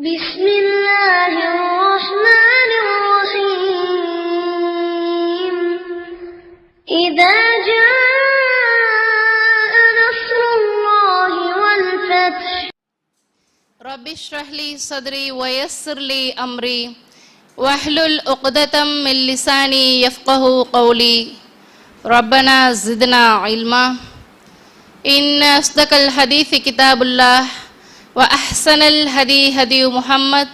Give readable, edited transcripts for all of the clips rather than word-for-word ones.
بسم الله الرحمن الرحيم إذا جاء نصر الله والفتح رب اشرح لي صدري ويسر لي أمري واحلل عقدة من لساني يفقه قولي ربنا زدنا علما إن أصدق الحديث كتاب الله وأحسن الهدي هدي محمد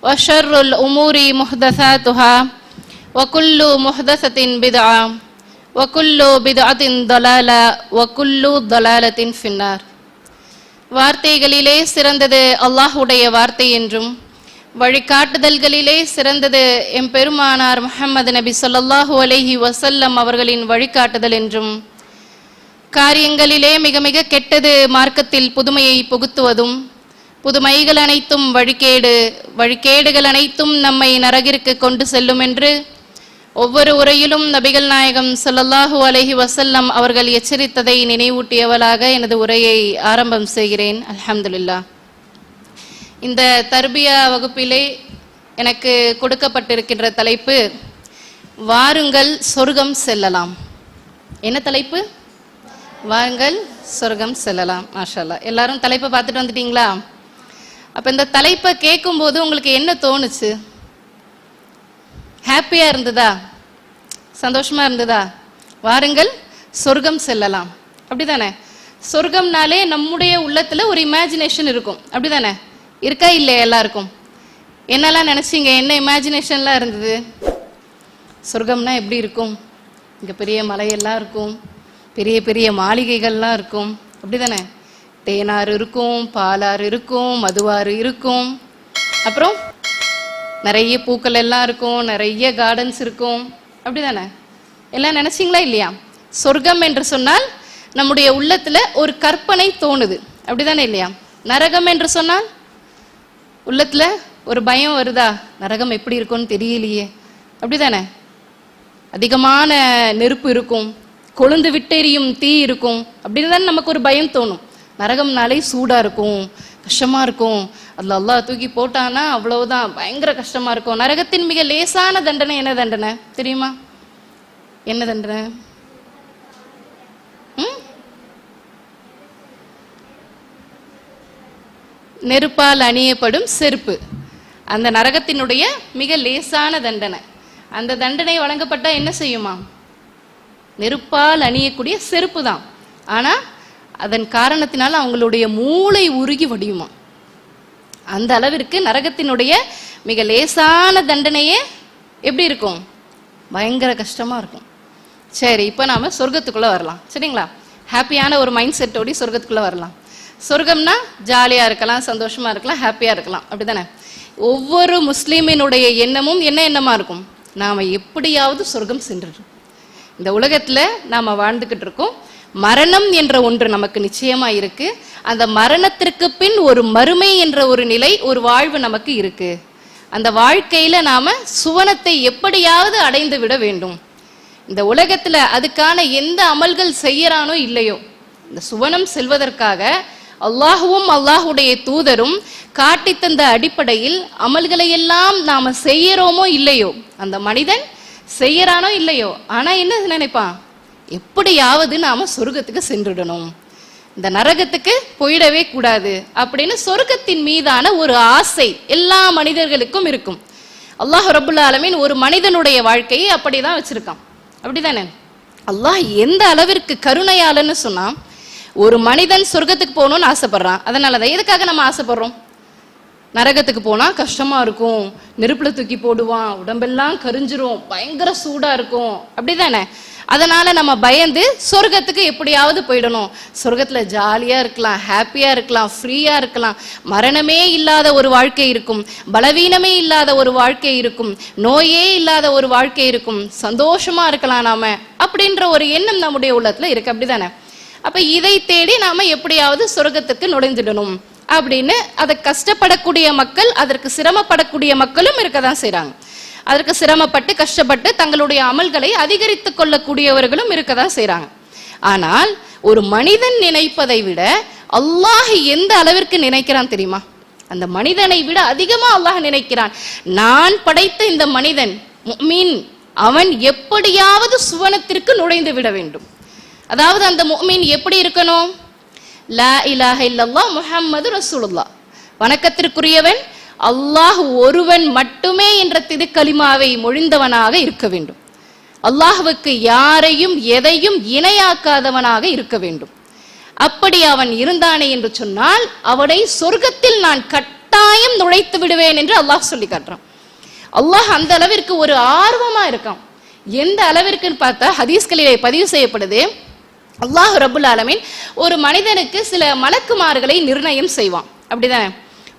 وشر الأمور محدثاتها وكل محدثة بدعة وكل بدعة ضلالة وكل ضلالة في النار. வார்த்தைகளிலே சிறந்தது அல்லாஹ்வுடைய வார்த்தை என்றும் வழிகாட்டுதல்களிலே சிறந்தது எம்பெருமானார் முஹம்மது நபி ஸல்லல்லாஹு அலைஹி வஸல்லம் அவர்களின் வழிகாட்டுதல் என்றும் காரியங்களிலே மிக மிக கெட்டது மார்க்கத்தில் புதுமையை புகுத்துவதும் புதுமைகள் அனைத்தும் வழிகேடுகள் அனைத்தும் நம்மை நரகிற்கு கொண்டு செல்லும் என்று ஒவ்வொரு உரையிலும் நபிகள் நாயகம் ஸல்லல்லாஹு அலைஹி வஸல்லம் அவர்கள் எச்சரித்ததை நினைவூட்டியவளாக எனது உரையை ஆரம்பம் செய்கிறேன். அல்ஹம்துலில்லாஹ். இந்த தர்பியா வகுப்பிலே எனக்கு கொடுக்கப்பட்டிருக்கின்ற தலைப்பு வாருங்கள் சொர்க்கம் செல்லலாம். என்ன தலைப்பு? வாருங்கள் சொர்க்கம் செல்லலாம். மாஷா அல்லாஹ். எல்லாரும் தலைப்பை பார்த்துட்டு வந்துட்டீங்களா? அப்போ இந்த தலைப்பை கேட்கும்போது உங்களுக்கு என்ன தோணுச்சு? ஹாப்பியாக இருந்ததா? சந்தோஷமாக இருந்ததா? வாருங்கள் சொர்க்கம் செல்லலாம், அப்படி தானே? சொர்க்கம்னாலே நம்முடைய உள்ளத்தில் ஒரு இமேஜினேஷன் இருக்கும், அப்படி தானே? இருக்கா இல்லையா? எல்லாருக்கும் என்னெல்லாம் நினச்சிங்க? என்ன இமேஜினேஷன்லாம் இருந்தது? சொர்க்கம்னா எப்படி இருக்கும்? இங்கே பெரிய மலையெல்லாம் இருக்கும், பெரிய பெரிய மாளிகைகள்லாம் இருக்கும், அப்படி தானே? தேனாறு இருக்கும், பாலாறு இருக்கும், மதுவாறு இருக்கும், அப்புறம் நிறைய பூக்கள் எல்லாம் இருக்கும், நிறைய கார்டன்ஸ் இருக்கும், அப்படி தானே? எல்லாம் நினச்சிங்களா இல்லையா? சொர்க்கம் என்று சொன்னால் நம்முடைய உள்ளத்தில் ஒரு கற்பனை தோணுது, அப்படி தானே இல்லையா? நரகம் என்று சொன்னால் உள்ளத்தில் ஒரு பயம் வருதா? நரகம் எப்படி இருக்கும்னு தெரியலையே, அப்படி தானே? அதிகமான நெருப்பு இருக்கும், கொழுந்து விட்டெரியும் தீ இருக்கும், அப்படின்னு தானே நமக்கு ஒரு பயம் தோணும். நரகம்னாலே சூடாக இருக்கும், கஷ்டமாக இருக்கும், அதில் அல்லாஹ் தூக்கி போட்டானா அவ்வளவுதான், பயங்கர கஷ்டமாக இருக்கும். நரகத்தின் மிக லேசான தண்டனை என்ன தண்டனை தெரியுமா? என்ன தண்டனை? நெருப்பால் அணியப்படும் செருப்பு, அந்த நரகத்தினுடைய மிக லேசான தண்டனை. அந்த தண்டனை வழங்கப்பட்டால் என்ன செய்யுமா? நெருப்பால் அணியக்கூடிய செருப்பு தான். ஆனால் அதன் காரணத்தினால அவங்களுடைய மூளை உருகி வடியுமா. அந்த அளவிற்கு நரகத்தினுடைய மிக லேசான தண்டனையே எப்படி இருக்கும்? பயங்கர கஷ்டமாக இருக்கும். சரி, இப்போ நாம் சொர்க்கத்துக்குள்ளே வரலாம், சரிங்களா? ஹாப்பியான ஒரு மைண்ட் செட்டோடி சொர்க்கத்துக்குள்ளே வரலாம். சொர்க்கம்னா ஜாலியாக இருக்கலாம், சந்தோஷமாக இருக்கலாம், ஹாப்பியாக இருக்கலாம், அப்படி தானே? ஒவ்வொரு முஸ்லீமினுடைய எண்ணமும் என்ன எண்ணமாக இருக்கும்? நாம் எப்படியாவது சொர்க்கம் சென்றுடும். இந்த உலகத்தில் நாம் வாழ்ந்துக்கிட்டு இருக்கோம். மரணம் என்ற ஒன்று நமக்கு நிச்சயமாக இருக்கு. அந்த மரணத்திற்கு பின் ஒரு மறுமை என்ற ஒரு நிலை, ஒரு வாழ்வு நமக்கு இருக்கு. அந்த வாழ்க்கையில நாம சுவனத்தை எப்படியாவது அடைந்து விட வேண்டும். இந்த உலகத்துல அதுக்கான எந்த அமல்கள் செய்யறானோ இல்லையோ, இந்த சுவனம் செல்வதற்காக அல்லாஹுவும் அல்லாஹுடைய தூதரும் காட்டி தந்த அடிப்படையில் அமல்களை எல்லாம் நாம செய்யறோமோ இல்லையோ, அந்த மனிதன் செய்யறானோ இல்லையோ, ஆனா என்ன நினைப்பான்? எப்படியாவது நாம சொர்க்கத்துக்கு சென்றுடணும், இந்த நரகத்துக்கு போயிடவே கூடாது அப்படின்னு சொர்க்கத்தின் மீதான ஒரு ஆசை எல்லா மனிதர்களுக்கும் இருக்கும். அல்லாஹ் ரப்புல் ஆலமீன் ஒரு மனிதனுடைய வாழ்க்கையை அப்படிதான் வச்சிருக்கான், அப்படிதானே? அல்லாஹ் எந்த அளவிற்கு கருணையாளன்னு சொன்னா, ஒரு மனிதன் சொர்க்கத்துக்கு போகணும்னு ஆசைப்படுறான். அதனாலதான் எதுக்காக நம்ம ஆசைப்படுறோம்? நரகத்துக்கு போனா கஷ்டமா இருக்கும், நெருப்புல தூக்கி போடுவான், உடம்பெல்லாம் கரிஞ்சிரும், பயங்கர சூடா இருக்கும், அப்படிதானே? அதனால நம்ம பயந்து சொர்க்கத்துக்கு எப்படியாவது போயிடணும், சொர்க்கத்துல ஜாலியா இருக்கலாம், ஹாப்பியா இருக்கலாம், ஃப்ரீயா இருக்கலாம், மரணமே இல்லாத ஒரு வாழ்க்கை இருக்கும், பலவீனமே இல்லாத ஒரு வாழ்க்கை இருக்கும், நோயே இல்லாத ஒரு வாழ்க்கை இருக்கும், சந்தோஷமா இருக்கலாம் நாம, அப்படின்ற ஒரு எண்ணம் நம்முடைய உள்ளத்துல இருக்கு, அப்படிதானே? அப்ப இதை தேடி நாம எப்படியாவது சொர்க்கத்துக்கு நுழைஞ்சிடணும் அப்படின்னு அதை கஷ்டப்படக்கூடிய மக்கள், அதற்கு சிரமப்படக்கூடிய மக்களும் இருக்கதான் செய்றாங்க. அதற்கு சிரமப்பட்டு கஷ்டப்பட்டு தங்களுடைய அமல்களை அதிகரித்துக் கொள்ளக்கூடியவர்களும் இருக்கதான் செய்றாங்க. ஆனால் ஒரு மனிதன் நினைப்பதை விட அல்லாஹ் எந்த அளவிற்கு நினைக்கிறான் தெரியுமா? அந்த மனிதனை விட அதிகமா அல்லாஹ் நினைக்கிறான். நான் படைத்த இந்த மனிதன் முஃமின், அவன் எப்படியாவது சுவனத்திற்கு நுழைந்து விட வேண்டும். அதாவது அந்த முஃமின் எப்படி இருக்கணும்? லா இலாஹ இல்லல்லாஹ் முஹம்மது ரசூலுல்லாஹ், வணக்கத்திற்குரியவன் அல்லாஹ் ஒருவன் மட்டுமே என்ற திருக்கலிமாவை மொழிந்தவனாக இருக்க வேண்டும். அல்லாஹ்வுக்கு யாரையும் எதையும் இணையாக்காதவனாக இருக்க வேண்டும். அப்படி அவன் இருந்தானே என்று சொன்னால் அவனை சொர்க்கத்தில் நான் கட்டாயம் நுழைத்து விடுவேன் என்று அல்லாஹ் சொல்லி காட்டுறான். அல்லாஹ் அந்த அளவிற்கு ஒரு ஆர்வமா இருக்கான். எந்த அளவிற்குன்னு பார்த்தா ஹதீஸ்களிலே பதிவு செய்யப்படுது, அல்லாஹ் ரப்புல் ஆலமீன் ஒரு மனிதனுக்கு சில மலக்குமார்களை நிர்ணயம் செய்வான். அப்படிதானே?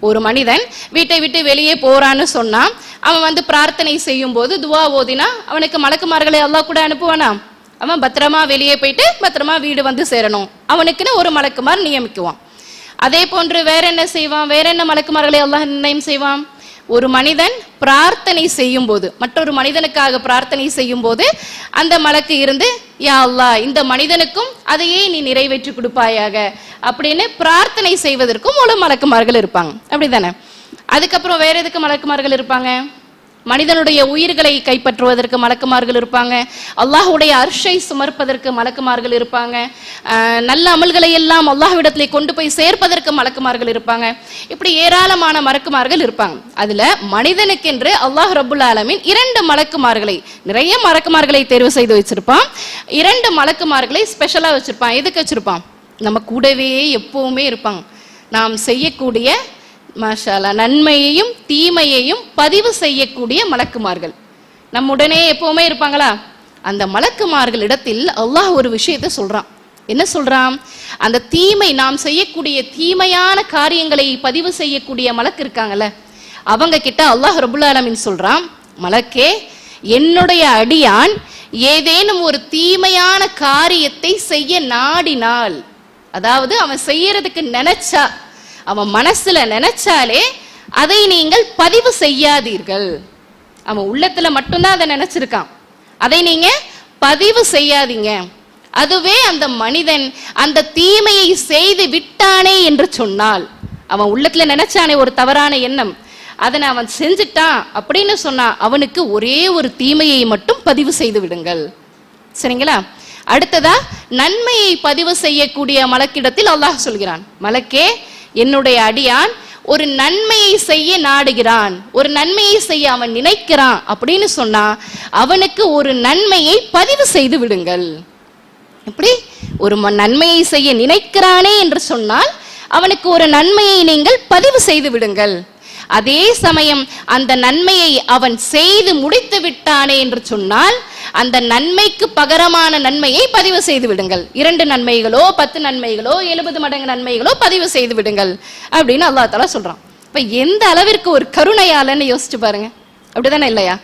ஒரு மனிதன் வீட்டை விட்டு வெளியே போறான்னு சொன்னா, அவன் பிரார்த்தனை செய்யும் போது துவா ஓதினா அவனுக்கு மலக்குமார்களை அல்லாஹ் கூட அனுப்புவானா? அவன் பத்திரமா வெளியே போயிட்டு பத்திரமா வீடு சேரணும், அவனுக்குன்னு ஒரு மலக்குமார் நியமிக்குவான். அதே போன்று வேற என்ன செய்வான்? வேற என்ன மலக்குமார்களை அல்லாஹ் நிர்ணயம் செய்வான்? ஒரு மனிதன் பிரார்த்தனை செய்யும் போது, மற்றொரு மனிதனுக்காக பிரார்த்தனை செய்யும் போது அந்த மலக்கு இருந்து, யா அல்லாஹ் இந்த மனிதனுக்கும் அதையே நீ நிறைவேற்றி கொடுப்பாயாக அப்படின்னு பிரார்த்தனை செய்வதற்கும் ஒரு மலக்குமார்கள் இருப்பாங்க. அப்படிதானே? அதுக்கப்புறம் வேற எதுக்கு மலக்குமார்கள் இருப்பாங்க? மனிதனுடைய உயிர்களை கைப்பற்றுவதற்கு மலக்குமார்கள் இருப்பாங்க. அல்லாஹுடைய அர்ஷை சுமர்ப்பதற்கு மலக்குமார்கள் இருப்பாங்க. நல்ல அமல்களை எல்லாம் அல்லாஹ்விடத்திலே கொண்டு போய் சேர்ப்பதற்கு மலக்குமார்கள் இருப்பாங்க. இப்படி ஏராளமான மலக்குமார்கள் இருப்பாங்க. அதுல மனிதனுக்கென்று அல்லாஹ் ரப்புல் ஆலமீன் 2 மலக்குமார்களை, நிறைய மலக்குமார்களை தேர்வு செய்து வச்சிருப்பான். 2 மலக்குமார்களை ஸ்பெஷலா வச்சிருப்பான். எதுக்கு வச்சிருப்பான்? நம்ம கூடவே எப்பவுமே இருப்பாங்க. நாம் செய்யக்கூடிய மாஷா அல்லாஹ் நன்மையையும் தீமையையும் பதிவு செய்யக்கூடிய மலக்குமார்கள் நம்முடனே எப்பவுமே இருப்பாங்களா? அந்த மலக்குமார்கள் இடத்தில் அல்லாஹ் ஒரு விஷயத்தை சொல்றான். என்ன சொல்றான்? அந்த தீமை, நாம் செய்யக்கூடிய தீமையான காரியங்களை பதிவு செய்யக்கூடிய மலக்கு இருக்காங்கல்ல, அவங்க கிட்ட அல்லாஹ் ரப்புல் ஆலமீன் சொல்றான், மலக்கே, என்னுடைய அடியான் ஏதேனும் ஒரு தீமையான காரியத்தை செய்ய நாடினால், அதாவது அவன் செய்யறதுக்கு நினைச்சா, அவன் மனசுல நினைச்சாலே அதை நீங்கள் பதிவு செய்யாதீர்கள். அவன் உள்ளத்துல மட்டும்தான் அதை நினைச்சிருக்கான், அதை நீங்க பதிவு செய்யாதீங்க. அதுவே அந்த மனிதன் அந்த தீமையை செய்து விட்டானே என்று சொன்னால், அவன் உள்ளத்துல நினைச்சானே ஒரு தவறான எண்ணம், அதனை அவன் செஞ்சுட்டான் அப்படின்னு சொன்னா அவனுக்கு ஒரே ஒரு தீமையை மட்டும் பதிவு செய்து விடுங்கள். சரிங்களா? அடுத்ததா நன்மையை பதிவு செய்யக்கூடிய மலக்கிடத்தில் அல்லாஹ் சொல்கிறான், மலக்கே, என்னுடைய அடியான் ஒரு நன்மையை செய்ய நாடுகிறான், ஒரு நன்மையை செய்ய அவன் நினைக்கிறான் அப்படின்னு சொன்னா அவனுக்கு ஒரு நன்மையை பதிவு செய்து விடுங்கள். எப்படி? ஒரு நன்மையை செய்ய நினைக்கிறானே என்று சொன்னால் அவனுக்கு ஒரு நன்மையை நீங்கள் பதிவு செய்து விடுங்கள். அதே சமயம் அந்த நன்மையை அவன் செய்து முடித்து விட்டானே என்று சொன்னால் அந்த நன்மைக்கு பகரமான நன்மையை பதிவு செய்து விடுங்கள். 2 நன்மைகளோ 10 நன்மைகளோ 70 மடங்கு நன்மைகளோ பதிவு செய்து விடுங்கள் அப்படின்னு அல்லாஹ் தஆலா சொல்றான். இப்ப எந்த அளவிற்கு ஒரு கருணையாளன்னு யோசிச்சு பாருங்க. அப்படிதானே இல்லையா?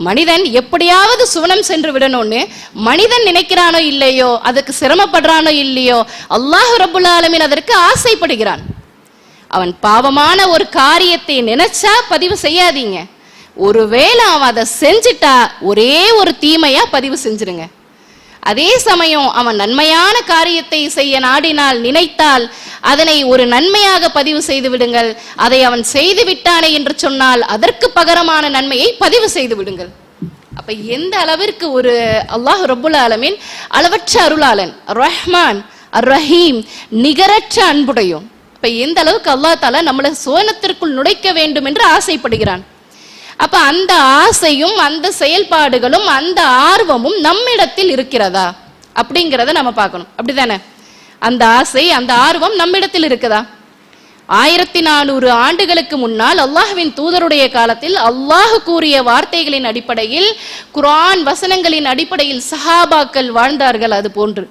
மனிதன் எப்படியாவது சுவனம் சென்று விடணும்னு மனிதன் நினைக்கிறானோ இல்லையோ, அதுக்கு சிரமப்படுறானோ இல்லையோ, அல்லாஹ் ரப்புல் ஆலமீன் அதற்கு ஆசைப்படுகிறான். அவன் பாவமான ஒரு காரியத்தை நினைச்சா பதிவு செய்யாதீங்க. ஒருவேளை அவன் அதை செஞ்சிட்டா ஒரே ஒரு தீமையா பதிவு செஞ்சிருங்க. அதே சமயம் அவன் நன்மையான காரியத்தை செய்ய நாடினால், நினைத்தால் அதனை ஒரு நன்மையாக பதிவு செய்து விடுங்கள். அதை அவன் செய்து விட்டானே என்று சொன்னால் அதற்கு பகரமான நன்மையை பதிவு செய்து விடுங்கள். அப்ப எந்த அளவிற்கு ஒரு அல்லாஹ் ரப்புல் ஆலமீன் அளவற்ற அருளாளன், ரஹ்மான், ரஹீம், நிகரற்ற அன்புடையோன். இப்ப எந்த அளவுக்கு அல்லாஹ் தஆலா நம்மளை சுவனத்திற்குள் நுழைக்க வேண்டும் என்று ஆசைப்படுகிறான். அப்ப அந்த ஆசையும் அந்த செயல்பாடுகளும் அந்த ஆர்வமும் நம்மிடத்தில் இருக்கிறதா அப்படிங்கிறத நம்ம பார்க்கணும். அப்படிதானே? அந்த ஆசை அந்த ஆர்வம் நம்மிடத்தில் இருக்குதா? 1400 ஆண்டுகளுக்கு முன்னால் அல்லாஹ்வின் தூதருடைய காலத்தில் அல்லாஹ் கூறிய வார்த்தைகளின் அடிப்படையில், குர்ஆன் வசனங்களின் அடிப்படையில் சஹாபாக்கள் வாழ்ந்தார்கள். அது போன்று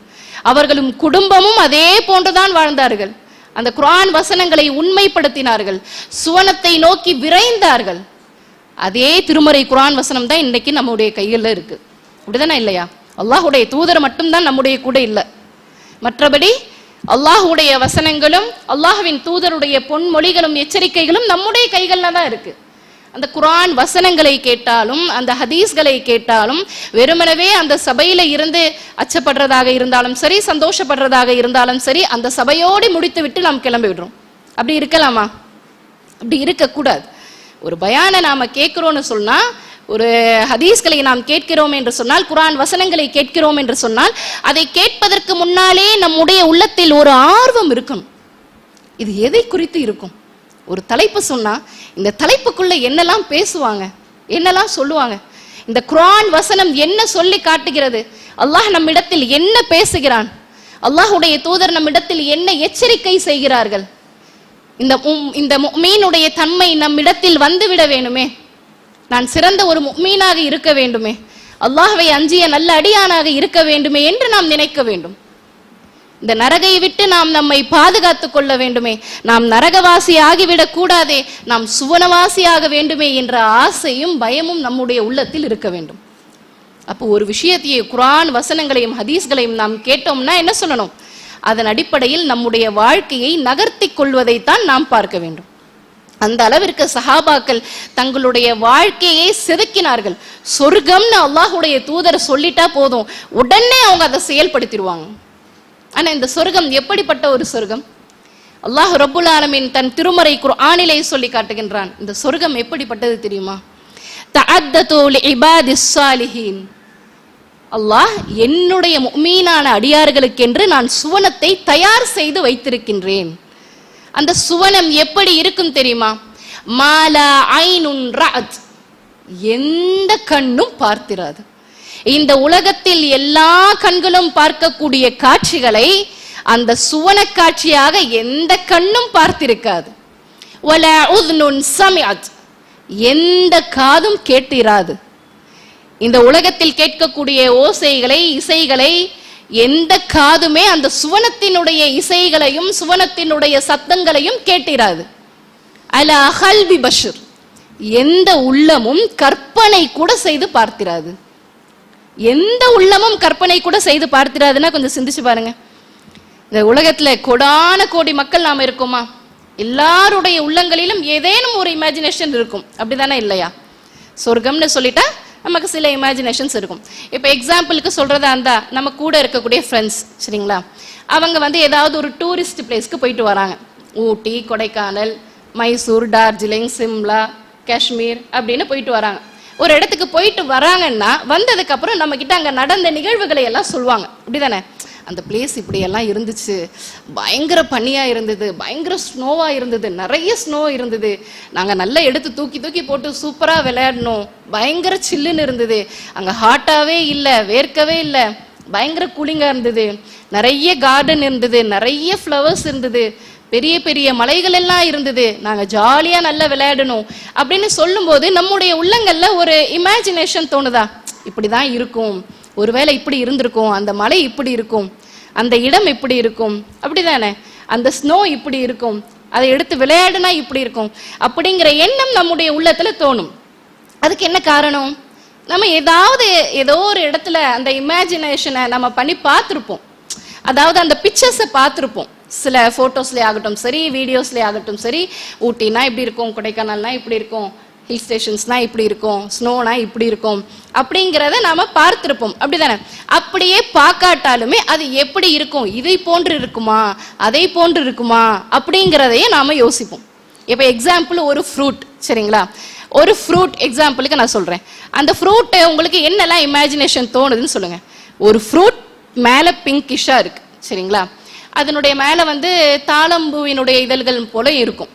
அவர்களும் குடும்பமும் அதே போன்றுதான் வாழ்ந்தார்கள். அந்த குர்ஆன் வசனங்களை உண்மைப்படுத்தினார்கள், சுவனத்தை நோக்கி விரைந்தார்கள். அதே திருமறை குர்ஆன் வசனம் தான் இன்னைக்கு நம்முடைய கையில் இருக்கு. அப்படிதானே இல்லையா? அல்லாஹுடைய தூதர் மட்டும்தான் நம்முடைய கூட இல்லை. மற்றபடி அல்லாஹுடைய வசனங்களும் அல்லாஹ்வின் தூதருடைய பொன்மொழிகளும் எச்சரிக்கைகளும் நம்முடைய கைகள்ல தான் இருக்கு. அந்த குர்ஆன் வசனங்களை கேட்டாலும் அந்த ஹதீஸ்களை கேட்டாலும் வெறுமனவே அந்த சபையில இருந்து அச்சப்படுறதாக இருந்தாலும் சரி, சந்தோஷப்படுறதாக இருந்தாலும் சரி, அந்த சபையோடு முடித்து விட்டு நாம் கிளம்பி விடுறோம். அப்படி இருக்கலாமா? அப்படி இருக்கக்கூடாது. ஒரு பயானை நாம கேட்கிறோம்னு சொன்னா, ஒரு ஹதீஸ்களை நாம் கேட்கிறோம் என்று சொன்னால், குர்ஆன் வசனங்களை கேட்கிறோம் என்று சொன்னால், அதை கேட்பதற்கு முன்னாலே நம்முடைய உள்ளத்தில் ஒரு ஆர்வம் இருக்கணும். இது எதை குறித்து இருக்கும்? ஒரு தலைப்பு சொன்னா இந்த தலைப்புக்குள்ள என்னெல்லாம் பேசுவாங்க, என்னெல்லாம் சொல்லுவாங்க, இந்த குர்ஆன் வசனம் என்ன சொல்லி காட்டுகிறது, அல்லாஹ் நம்மிடத்தில் என்ன பேசுகிறான், அல்லாஹ்வுடைய தூதர் நம்மிடத்தில் என்ன எச்சரிக்கை செய்கிறார்கள், இந்த முஃமினுடைய தன்மை நம்மிடத்தில் வந்துவிட வேண்டுமே, நான் சிறந்த ஒரு முஃமினாக இருக்க வேண்டுமே, அல்லாஹ்வை அஞ்சிய நல்ல அடியானாக இருக்க வேண்டுமே என்று நாம் நினைக்க வேண்டும். இந்த நரகை விட்டு நாம் நம்மை பாதுகாத்துக் கொள்ள வேண்டுமே, நாம் நரகவாசி ஆகிவிடக் கூடாதே, நாம் சுவனவாசியாக வேண்டுமே என்ற ஆசையும் பயமும் நம்முடைய உள்ளத்தில் இருக்க வேண்டும். அப்போ ஒரு விஷயத்தையே குர்ஆன் வசனங்களையும் ஹதீஸ்களையும் நாம் கேட்டோம்னா என்ன சொல்லணும்? அதன் அடிப்படையில் நம்முடைய வாழ்க்கையை நகர்த்தி கொள்வதைத்தான் நாம் பார்க்க வேண்டும். அந்த அளவிற்கு சஹாபாக்கள் தங்களுடைய வாழ்க்கையை செதுக்கினார்கள். சொர்க்கம்னு அல்லாஹ்வுடைய தூதர் சொல்லிட்டா போதும், உடனே அவங்க அதை செயல்படுத்திடுவாங்க. ஆனா இந்த சொர்க்கம் எப்படிப்பட்ட ஒரு சொர்க்கம்? அல்லாஹ் ரப்புல் ஆலமீன் தன் திருமறை குர்ஆனிலே சொல்லி காட்டுகின்றான். இந்த சொர்க்கம் எப்படிப்பட்டது தெரியுமா? தஅத்தது லிஇபாதிஸ் ஸாலிஹீன், அல்லாஹ் என்னுடைய முஃமினான அடியார்களுக்கென்று நான் சுவனத்தை தயார் செய்து வைத்திருக்கின்றேன். அந்த சுவனம் எப்படி இருக்கும் தெரியுமா? மாலா ஐனுன் ரஅத், எந்த கண்ணும் பார்த்திராது. இந்த உலகத்தில் எல்லா கண்களும் பார்க்கக்கூடிய காட்சிகளை அந்த சுவன காட்சியாக எந்த கண்ணும் பார்த்திருக்காது. வலா உத்னுன் சமிஅத், எந்த காதும் கேட்டிராது. இந்த உலகத்தில் கேட்கக்கூடிய ஓசைகளை, இசைகளை எந்த காதுமே அந்த சுவனத்தினுடைய இசைகளையும் சுவனத்தினுடைய சத்தங்களையும் கேட்டிராது. அலா கல்பி பஷர், எந்த உள்ளமும் கற்பனை கூட செய்து பார்த்திராது. எந்த உள்ளமும் கற்பனை கூட செய்து பார்த்திராதுன்னா கொஞ்சம் சிந்திச்சு பாருங்க. இந்த உலகத்துல கோடான கோடி மக்கள் நாம இருக்கோமா? எல்லாருடைய உள்ளங்களிலும் ஏதேனும் ஒரு இமேஜினேஷன் இருக்கும், அப்படிதானே இல்லையா? சொர்க்கம்னு சொல்லிட்டா நமக்கு சில இமேஜினேஷன்ஸ் இருக்கும். இப்போ எக்ஸாம்பிளுக்கு சொல்றதா இருந்தா, நம்ம கூட இருக்கக்கூடிய ஃப்ரெண்ட்ஸ் சரிங்களா, அவங்க ஏதாவது ஒரு டூரிஸ்ட் பிளேஸ்க்கு போயிட்டு வராங்க. ஊட்டி, கொடைக்கானல், மைசூர், டார்ஜிலிங், சிம்லா, காஷ்மீர் அப்படின்னு போயிட்டு வராங்க. ஒரு இடத்துக்கு போயிட்டு வராங்கன்னா வந்ததுக்கு அப்புறம் நம்ம கிட்ட அங்க நடந்த நிகழ்வுகளை எல்லாம் சொல்லுவாங்க, அப்படிதானே? அந்த பிளேஸ் இப்படியெல்லாம் இருந்துச்சு, பயங்கர பனியா இருந்தது, பயங்கர ஸ்னோவா இருந்தது, நிறைய ஸ்னோ இருந்தது, நாங்கள் நல்லா எடுத்து தூக்கி தூக்கி போட்டு சூப்பராக விளையாடணும், பயங்கர சில்லுன்னு இருந்தது, அங்கே ஹாட்டாகவே இல்லை, வேர்க்கவே இல்லை, பயங்கர கூலிங்காக இருந்தது, நிறைய கார்டன் இருந்தது, நிறைய ஃப்ளவர்ஸ் இருந்தது, பெரிய பெரிய மலைகள் எல்லாம் இருந்தது, நாங்கள் ஜாலியாக நல்லா விளையாடணும் அப்படின்னு சொல்லும்போது நம்முடைய உள்ளங்கள்ல ஒரு இமேஜினேஷன் தோணுதா? இப்படி தான் இருக்கும், ஒருவேளை இப்படி இருந்திருக்கும், அந்த மலை இப்படி இருக்கும், அந்த இடம் இப்படி இருக்கும், அப்படிதானே? அந்த ஸ்னோ இப்படி இருக்கும், அதை எடுத்து விளையாடுனா இப்படி இருக்கும் அப்படிங்கிற எண்ணம் நம்முடைய உள்ளத்துல தோணும். அதுக்கு என்ன காரணம்? நம்ம ஏதோ ஒரு இடத்துல அந்த இமேஜினேஷனை நம்ம பண்ணி பார்த்துருப்போம், அதாவது அந்த பிக்சர்ஸை பார்த்துருப்போம். சில ஃபோட்டோஸ்லேயே ஆகட்டும் சரி, வீடியோஸ்லேயே ஆகட்டும் சரி, ஊட்டினா இப்படி இருக்கும், கொடைக்கானல்னா இப்படி இருக்கும், ஹில் ஸ்டேஷன்ஸ்னா இப்படி இருக்கும், ஸ்னோனா இப்படி இருக்கும் அப்படிங்கிறத நாம பார்த்திருப்போம், அப்படிதானே? அப்படியே பார்க்காட்டாலுமே அது எப்படி இருக்கும், இதை போன்று இருக்குமா, அதை போன்று இருக்குமா அப்படிங்கிறதையே நாம யோசிப்போம். இப்போ எக்ஸாம்பிள் ஒரு ஃப்ரூட் சரிங்களா, ஒரு ஃப்ரூட் எக்ஸாம்பிளுக்கு நான் சொல்றேன். அந்த ஃப்ரூட்டை உங்களுக்கு என்னெல்லாம் இமேஜினேஷன் தோணுதுன்னு சொல்லுங்க. ஒரு ஃப்ரூட் மேலே பிங்கிஷா இருக்கு சரிங்களா, அதனுடைய மேலே தாளம்பூவினுடைய இதழ்கள் போல இருக்கும்,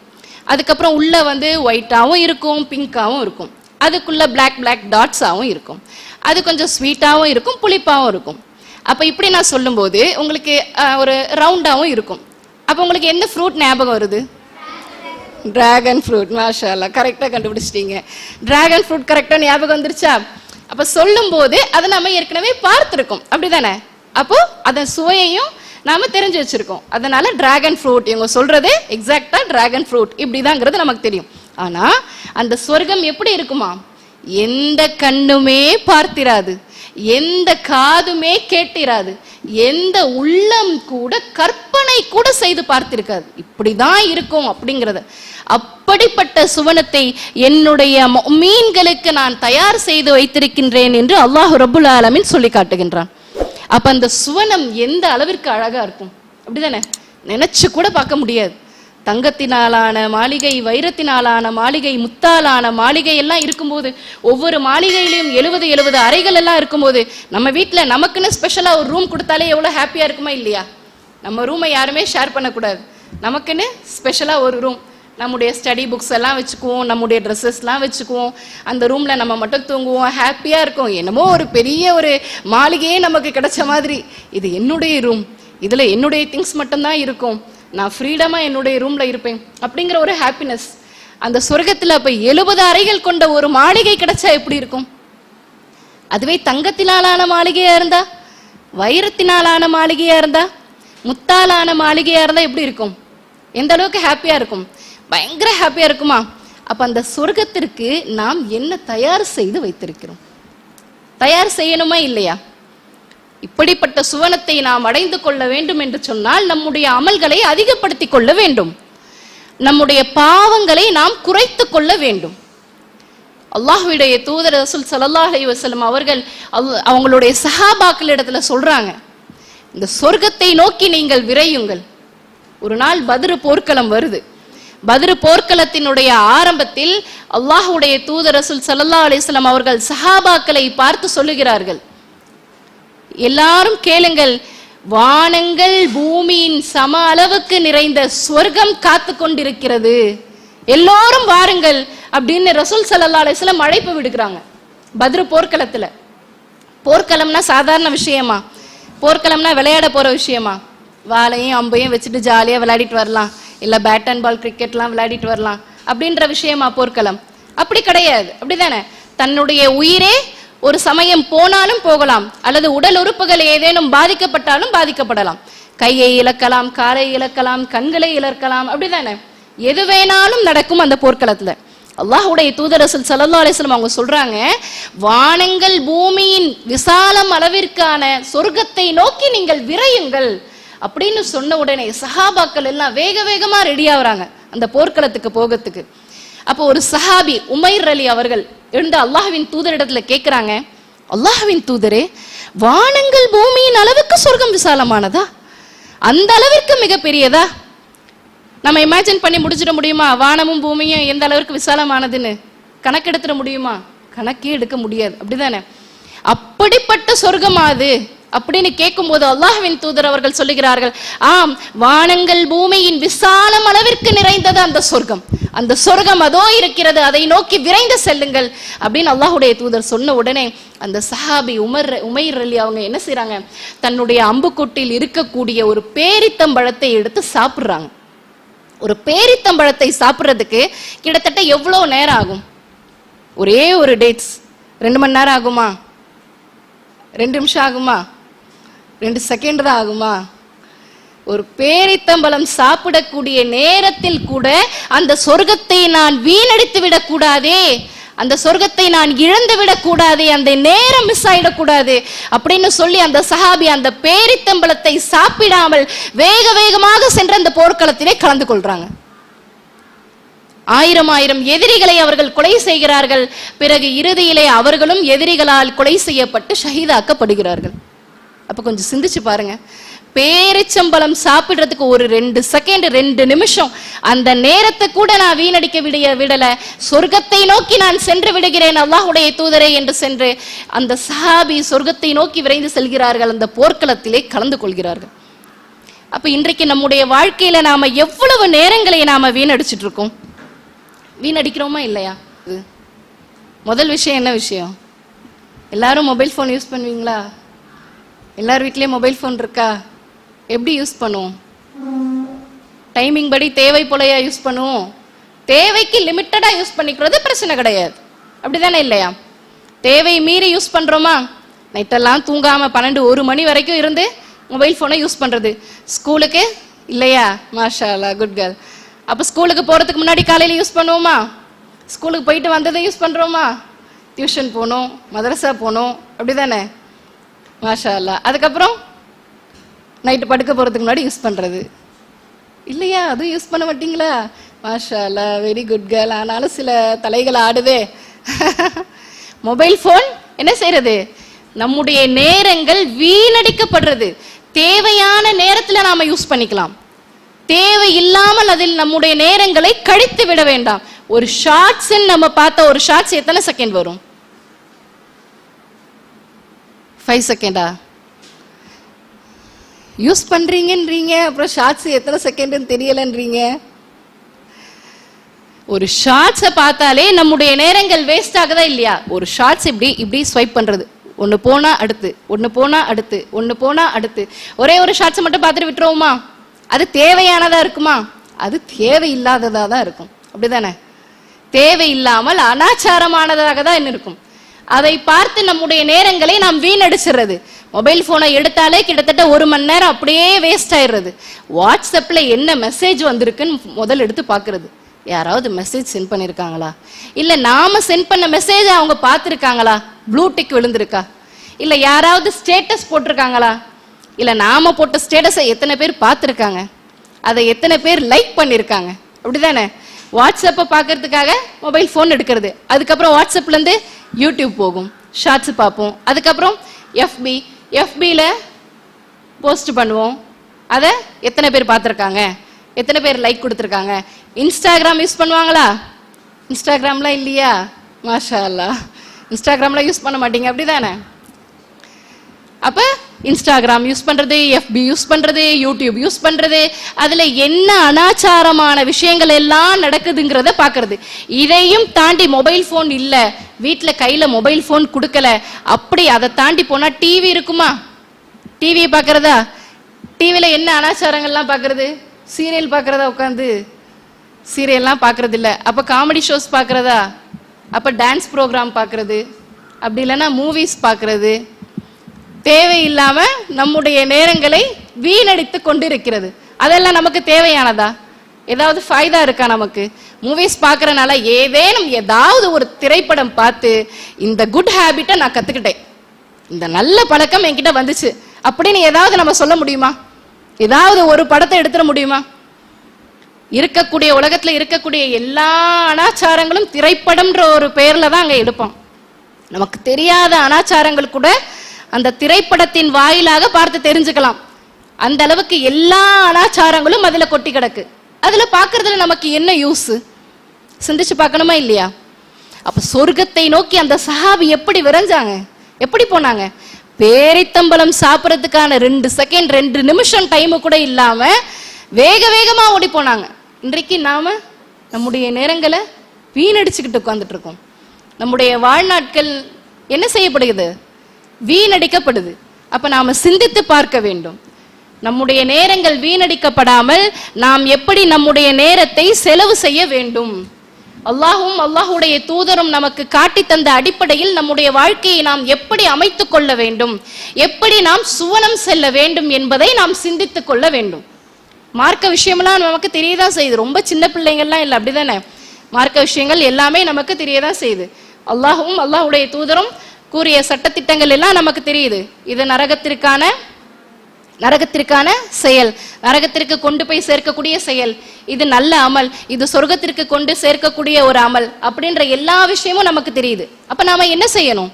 அதுக்கப்புறம் உள்ள ஒயிட்டாகவும் இருக்கும், பிங்காகவும் இருக்கும், அதுக்குள்ள பிளாக் டாட்ஸாகவும் இருக்கும், அது கொஞ்சம் ஸ்வீட்டாகவும் இருக்கும், புளிப்பாகவும் இருக்கும். அப்போ இப்படி நான் சொல்லும்போது உங்களுக்கு ஒரு ரவுண்டாகவும் இருக்கும். அப்போ உங்களுக்கு எந்த ஃப்ரூட் ஞாபகம் வருது? Dragon fruit. மாஷா அல்லாஹ், கரெக்டாக கண்டுபிடிச்சிட்டீங்க. டிராகன் ஃப்ரூட் கரெக்டாக ஞாபகம் வந்துருச்சா? அப்போ சொல்லும்போது அதை நம்ம ஏற்கனவே பார்த்துருக்கோம், அப்படிதானே? அப்போ அதன் சுவையையும் நாம தெரிஞ்சு வச்சிருக்கோம். அதனால டிராகன் ஃப்ரூட், இவங்க சொல்றது எக்ஸாக்டா டிராகன் ஃப்ரூட் இப்படிதாங்கிறது நமக்கு தெரியும். ஆனா அந்த சொர்க்கம் எப்படி இருக்குமா? எந்த கண்ணுமே பார்த்திராது, எந்த காதுமே கேட்டிராது, எந்த உள்ளம் கூட கற்பனை கூட செய்து பார்த்திருக்காது, இப்படிதான் இருக்கும் அப்படிங்கிறத. அப்படிப்பட்ட சுவனத்தை என்னுடைய முஃமின்களுக்கு நான் தயார் செய்து வைத்திருக்கின்றேன் என்று அல்லாஹ் ரப்புல் ஆலமீன் சொல்லி காட்டுகின்றான். அப்ப அந்த சுவனம் எந்த அளவிற்கு அழகா இருக்கும், அப்படிதானே? நினைச்சு கூட பார்க்க முடியாது. தங்கத்தினாலான மாளிகை, வைரத்தினாலான மாளிகை, முத்தாலான மாளிகை எல்லாம் இருக்கும்போது, ஒவ்வொரு மாளிகையிலையும் 70 அறைகள் எல்லாம் இருக்கும்போது, நம்ம வீட்டில் நமக்குன்னு ஸ்பெஷலாக ஒரு ரூம் கொடுத்தாலே எவ்வளோ ஹாப்பியாக இருக்குமா இல்லையா? நம்ம ரூமை யாருமே ஷேர் பண்ணக்கூடாது, நமக்குன்னு ஸ்பெஷலாக ஒரு ரூம், நம்முடைய ஸ்டடி புக்ஸ் எல்லாம் வச்சுக்குவோம், நம்முடைய ட்ரெஸ்ஸஸ்லாம் வச்சுக்குவோம், அந்த ரூமில் நம்ம மட்டும் தூங்குவோம், ஹாப்பியாக இருக்கும். என்னமோ ஒரு பெரிய ஒரு மாளிகையே நமக்கு கிடைச்ச மாதிரி, இது என்னுடைய ரூம், இதில் என்னுடைய திங்ஸ் மட்டும்தான் இருக்கும், நான் ஃப்ரீடமாக என்னுடைய ரூமில் இருப்பேன் அப்படிங்கிற ஒரு ஹாப்பினஸ். அந்த சொர்க்கத்தில் இப்போ 70 அறைகள் கொண்ட ஒரு மாளிகை கிடைச்சா எப்படி இருக்கும்? அதுவே தங்கத்தினாலான மாளிகையாக இருந்தா, வைரத்தினாலான மாளிகையாக இருந்தா, முத்தாலான மாளிகையாக இருந்தால் எப்படி இருக்கும்? எந்த அளவுக்கு ஹாப்பியாக இருக்கும்? பயங்கர ஹாப்பியாக இருக்குமா? அப்போ அந்த சொர்க்கத்திற்கு நாம் என்ன தயார் செய்து வைத்திருக்கிறோம்? தயார் செய்யணுமா இல்லையா? இப்படிப்பட்ட சுவனத்தை நாம் அடைந்து கொள்ள வேண்டும் என்று சொன்னால் நம்முடைய அமல்களை அதிகப்படுத்தி கொள்ள வேண்டும், நம்முடைய பாவங்களை நாம் குறைத்து கொள்ள வேண்டும். அல்லாஹ்வுடைய தூதர் ரசூல் ஸல்லல்லாஹு அலைஹி வஸல்லம் அவர்கள் அவங்களுடைய சஹாபாக்களிடத்துல சொல்றாங்க, இந்த சொர்க்கத்தை நோக்கி நீங்கள் விரையுங்கள். ஒரு நாள் பத்ரு போர்க்களம் வருது. பத்ரு போர்க்களத்தினுடைய ஆரம்பத்தில் அல்லாஹ்வுடைய தூதர் ரசூல் ஸல்லல்லாஹு அலைஹி வஸல்லம் அவர்கள் சஹாபாக்களை பார்த்து சொல்லுகிறார்கள், எல்லாரும் கேளுங்கள், வானங்கள் பூமியின் சம அளவுக்கு நிறைந்த சொர்க்கம் காத்து கொண்டிருக்கிறது, எல்லோரும் வாருங்கள் அப்படின்னு ரசூல் ஸல்லல்லாஹு அலைஹி வஸல்லம் அழைப்பு விடுக்கிறாங்க. பத்ரு போர்க்களத்துல, போர்க்களம்னா சாதாரண விஷயமா? போர்க்களம்னா விளையாட போற விஷயமா? வாளையும் அம்பையும் வச்சுட்டு ஜாலியா விளையாடிட்டு வரலாம், இல்ல பேட் அண்ட் பால் கிரிக்கெட்லாம் விளையாடிட்டு வரலாம் அப்படின்ற விஷயமா போர்க்களம்? அப்படி கிடையாது, அப்படிதானே? தன்னுடைய உயிரே ஒரு சமயம் போனாலும் போகலாம், அல்லது உடல் உறுப்புகள் ஏதேனும் பாதிக்கப்பட்டாலும் பாதிக்கப்படலாம், கையை இழக்கலாம், காலை இழக்கலாம், கண்களை இழக்கலாம், அப்படிதானே? எது வேணாலும் நடக்கும் அந்த போர்க்களத்துல. அல்லாஹ்வுடைய தூதர் ரசூல் ஸல்லல்லாஹு அலைஹி வஸல்லம் அவங்க சொல்றாங்க, வானங்கள் பூமியின் விசாலம் அளவிற்கான சொர்க்கத்தை நோக்கி நீங்கள் விரையுங்கள் அப்படின்னு சொன்ன உடனே சஹாபாக்கள் எல்லாம் வேக வேகமா ரெடி ஆகுறாங்க அந்த போர்க்களத்துக்கு போகிறதுக்கு. அப்போ ஒரு சஹாபி உமைர் அலி அவர்கள் எழுந்து அல்லாஹ்வின் தூதரிடத்துல கேட்கிறாங்க, அல்லாஹ்வின் தூதரே, வானங்கள் பூமியின் அளவுக்கு சொர்க்கம் விசாலமானதா? அந்த அளவிற்கு மிக பெரியதா? நம்ம இமேஜின் பண்ணி முடிச்சிட முடியுமா? வானமும் பூமியும் எந்த அளவிற்கு விசாலமானதுன்னு கணக்கெடுத்துட முடியுமா? கணக்கே எடுக்க முடியாது, அப்படிதானே? அப்படிப்பட்ட சொர்க்கமா அது அப்படின்னு கேட்கும் போது அல்லாஹ்வின் தூதர் அவர்கள் சொல்லுகிறார்கள், ஆம், வானங்கள் பூமியின் விசாலம் அளவிற்கு நிறைந்தது அந்த சொர்க்கம், அந்த சொர்க்கம் அதோ இருக்கிறது, அதை நோக்கி விரைந்து செல்லுங்கள் அப்படின்னு அல்லாஹ்வுடைய தூதர் சொன்ன உடனே அந்த சஹாபி உமைர் அலி அவங்க என்ன செய்யறாங்க, தன்னுடைய அம்புக்குட்டில் இருக்கக்கூடிய ஒரு பேரித்தம்பழத்தை எடுத்து சாப்பிடுறாங்க. ஒரு பேரித்தம்பழத்தை சாப்பிட்றதுக்கு கிட்டத்தட்ட எவ்வளோ நேரம் ஆகும்? ஒரே ஒரு டேட்ஸ் 2 மணி நேரம் ஆகுமா? 2 நிமிஷம் ஆகுமா? 2 செகண்ட் தான் ஆகுமா? ஒரு பேரித்தம்பழம் சாப்பிடக்கூடிய நேரத்தில் கூட அந்த சொர்க்கத்தை நான் வீணடித்து விடக்கூடாதே, அந்த சொர்க்கத்தை நான் இழந்து விடக்கூடாதே, அந்த நேரம் மிஸ் ஆயிடக்கூடாது அப்படின்னு சொல்லி அந்த சஹாபி அந்த பேரித்தம்பழத்தை சாப்பிடாமல் வேக வேகமாக சென்ற அந்த போர்க்களத்திலே கலந்து கொள்றாங்க. 1000 எதிரிகளை அவர்கள் கொலை செய்கிறார்கள். பிறகு இறுதியிலே அவர்களும் எதிரிகளால் கொலை செய்யப்பட்டு ஷஹீதாக்கப்படுகிறார்கள். அப்ப கொஞ்சம் சிந்திச்சு பாருங்க, பேரிச்சம்பழம் சாப்பிடுறதுக்கு ஒரு 2 செகண்ட் 2 நிமிஷம் அந்த நேரத்தை கூட நான் வீணடிக்க விடல, சொர்க்கத்தை நோக்கி நான் சென்று விடுகிறேன் அல்லாஹ்வுடைய தூதரே என்று சென்று அந்த சஹாபி சொர்க்கத்தை நோக்கி விரைந்து செல்கிறார்கள், அந்த போர்க்களத்திலே கலந்து கொள்கிறார்கள். அப்ப இன்றைக்கு நம்முடைய வாழ்க்கையில நாம எவ்வளவு நேரங்களை நாம வீணடிச்சிட்டு இருக்கோம்? வீணடிக்கிறோமா இல்லையா? முதல் விஷயம் என்ன விஷயம்? எல்லாரும் மொபைல் ஃபோன் யூஸ் பண்ணுவீங்களா? எல்லார் வீட்லயும் மொபைல் ஃபோன் இருக்கா? எப்படி யூஸ் பண்ணுவோம்? டைமிங் படி தேவை போலயா யூஸ் பண்ணுவோம்? தேவைக்கு லிமிட்டடா யூஸ் பண்ணிக்கிறது பிரச்சனை கிடையாது, அப்படிதானே இல்லையா? தேவை மீறி யூஸ் பண்றோமா? நைட்டெல்லாம் தூங்காம 12-1 மணி வரைக்கும் இருந்து மொபைல் ஃபோனை யூஸ் பண்றது. ஸ்கூலுக்கு இல்லையா? மாஷா அல்லாஹ், குட் கேர்ள். அப்போ ஸ்கூலுக்கு போகிறதுக்கு முன்னாடி காலையில் யூஸ் பண்ணுவோமா? ஸ்கூலுக்கு போயிட்டு வந்ததை யூஸ் பண்ணுறோமா? டியூஷன் போகணும், மதரசா போகணும், அப்படி தானே? மாஷா அல்லா. அதுக்கப்புறம் நைட்டு படுக்க போகிறதுக்கு முன்னாடி யூஸ் பண்ணுறது இல்லையா? அதுவும் யூஸ் பண்ண மாட்டீங்களா? மாஷா அல்லா, வெரி குட் கேர்ள். ஆனாலும் சில தலைகள் ஆடுதே. மொபைல் ஃபோன் என்ன செய்யறது? நம்முடைய நேரங்கள் வீணடிக்கப்படுறது. தேவையான நேரத்தில் நாம் யூஸ் பண்ணிக்கலாம், தேவை இல்லாமல் அதில் நம்முடைய நேரங்களை கழித்து விட வேண்டாம். ஒரு ஷார்ட்ஸ் நம்ம பார்த்த ஒரு ஷார்ட்ஸ் எத்தனை செகண்ட் வரும்? 5 செகண்டா? யூஸ் பண்றீங்கன்றீங்க, அப்புறம் ஷார்ட்ஸ் எத்தனை செகண்ட்னு தெரியலன்றீங்க. ஒரு ஷார்ட்ஸை பார்த்தாலே நம்முடைய நேரங்கள் வேஸ்ட் ஆகுதா இல்லையா? ஒரு ஷார்ட்ஸ் இப்படி ஸ்வைப் பண்றது, ஒன்று போனா அடுத்து, ஒன்று போனா அடுத்து, ஒன்று போனா அடுத்து. ஒரே ஒரு ஷார்ட்ஸை மட்டும் பார்த்துட்டு விட்டுருவோமா? அது தேவையானதா இருக்குமா? அது தேவையில்லாததா தான் இருக்கும். அப்படிதானே? தேவையில்லாமல் அனாச்சாரமானதாக தான் இருக்கும். அதை பார்த்து நம்முடைய நேரங்களை நாம் வீணடிச்சிடுறது. மொபைல் போனை எடுத்தாலே கிட்டத்தட்ட 1 மணி நேரம் அப்படியே வேஸ்ட் ஆயிடுறது. வாட்ஸ்அப்ல என்ன மெசேஜ் வந்திருக்குன்னு முதல் எடுத்து பார்க்கறது. யாராவது மெசேஜ் சென்ட் பண்ணியிருக்காங்களா, இல்லை நாம சென்ட் பண்ண மெசேஜ் அவங்க பார்த்துருக்காங்களா, ப்ளூடிக் விழுந்திருக்கா, இல்லை யாராவது ஸ்டேட்டஸ் போட்டிருக்காங்களா, இல்லை நாம போட்ட ஸ்டேட்டஸை எத்தனை பேர் பார்த்துருக்காங்க, அதை எத்தனை பேர் லைக் பண்ணியிருக்காங்க. அப்படிதானே? வாட்ஸ்அப்பை பார்க்கறதுக்காக மொபைல் ஃபோன் எடுக்கிறது, அதுக்கப்புறம் வாட்ஸ்அப்லேருந்து யூடியூப் போகும், ஷார்ட்ஸ் பார்ப்போம், அதுக்கப்புறம் எஃபியில் போஸ்ட் பண்ணுவோம், அதை எத்தனை பேர் பார்த்துருக்காங்க, எத்தனை பேர் லைக் கொடுத்துருக்காங்க. இன்ஸ்டாகிராம் யூஸ் பண்ணுவாங்களா? இன்ஸ்டாகிராம்லாம் இல்லையா? மாஷா அல்லாஹ். இன்ஸ்டாகிராம்லாம் யூஸ் பண்ண மாட்டீங்க, அப்படிதானே? அப்போ இன்ஸ்டாகிராம் யூஸ் பண்ணுறது, எஃபி யூஸ் பண்ணுறது, யூடியூப் யூஸ் பண்ணுறது, அதில் என்ன அனாச்சாரமான விஷயங்கள் எல்லாம் நடக்குதுங்கிறத பார்க்கறது. இதையும் தாண்டி மொபைல் ஃபோன் இல்லை, வீட்டில் கையில் மொபைல் ஃபோன் கொடுக்கல, அப்படி அதை தாண்டி போனால் டிவி இருக்குமா? டிவியை பார்க்குறதா? டிவியில் என்ன அனாச்சாரங்கள்லாம் பார்க்குறது? சீரியல் பார்க்குறதா? உட்காந்து சீரியல்லாம் பார்க்குறது இல்லை. அப்போ காமெடி ஷோஸ் பார்க்குறதா? அப்போ டான்ஸ் ப்ரோக்ராம் பார்க்குறது, அப்படி இல்லைன்னா மூவிஸ் பார்க்குறது. தேவையில்லாமல் நம்முடைய நேரங்களை வீணடித்து கொண்டு இருக்கிறது. அதெல்லாம் நமக்கு தேவையானதா? ஏதாவது ஃபைதா இருக்கா நமக்கு? மூவிஸ் பார்க்கறனால ஏதாவது ஒரு திரைப்படம் பார்த்து இந்த குட் ஹேபிட்டை நான் கற்றுக்கிட்டேன், இந்த நல்ல பழக்கம் என்கிட்ட வந்துச்சு அப்படின்னு ஏதாவது நம்ம சொல்ல முடியுமா? ஏதாவது ஒரு படத்தை எடுத்துட முடியுமா? இருக்கக்கூடிய உலகத்தில் இருக்கக்கூடிய எல்லா அனாச்சாரங்களும் திரைப்படம்ன்ற ஒரு பெயர்ல தான் அங்கே எடுப்போம். நமக்கு தெரியாத அனாச்சாரங்கள் கூட அந்த திரைப்படத்தின் வாயிலாக பார்த்து தெரிஞ்சுக்கலாம். அந்த அளவுக்கு எல்லா அனாச்சாரங்களும் அதுல கொட்டி கிடக்கு. அதுல பார்க்கறதுல நமக்கு என்ன யூஸ்? சிந்திச்சு பார்க்கணுமா இல்லையா? அப்ப சொர்க்கத்தை நோக்கி அந்த சஹாபி எப்படி விரைஞ்சாங்க, எப்படி போனாங்க? பேரித்தம்பலம் சாப்பிட்றதுக்கான 2 செகண்ட் 2 நிமிஷம் டைமு கூட இல்லாம வேக வேகமா ஓடி போனாங்க. இன்றைக்கு நாம நம்முடைய நேரங்களை வீணடிச்சுக்கிட்டு உட்கார்ந்துட்டு இருக்கோம். நம்முடைய வாழ்நாட்கள் என்ன செய்யப்படுகிறது? வீணடிக்கப்படுது. அப்ப நாம சிந்தித்து பார்க்க வேண்டும். நம்முடைய நேரங்கள் வீணடிக்கப்படாமல் நாம் எப்படி நம்முடைய நேரத்தை செலவு செய்ய வேண்டும். அல்லாஹும் அல்லாஹுடைய தூதரும் நமக்கு காட்டி தந்த அடிப்படையில் நம்முடைய வாழ்க்கையை நாம் எப்படி அமைத்துக் கொள்ள வேண்டும், எப்படி நாம் சுவனம் செல்ல வேண்டும் என்பதை நாம் சிந்தித்துக் கொள்ள வேண்டும். மார்க்க விஷயம்லாம் நமக்கு தெரியதான் செய்யுது. ரொம்ப சின்ன பிள்ளைங்கள்லாம் இல்லை, அப்படிதானே? மார்க்க விஷயங்கள் எல்லாமே நமக்கு தெரியதான் செய்யுது. அல்லாஹும் அல்லாஹுடைய தூதரும் கூறிய சட்டத்திட்டங்கள் எல்லாம் நமக்கு தெரியுது. இது நரகத்திற்கான செயல், நரகத்திற்கு கொண்டு போய் சேர்க்கக்கூடிய செயல், இது நல்ல அமல், இது சொர்க்கத்திற்கு கொண்டு சேர்க்கக்கூடிய ஒரு அமல் அப்படின்ற எல்லா விஷயமும் நமக்கு தெரியுது. அப்ப நாம என்ன செய்யணும்?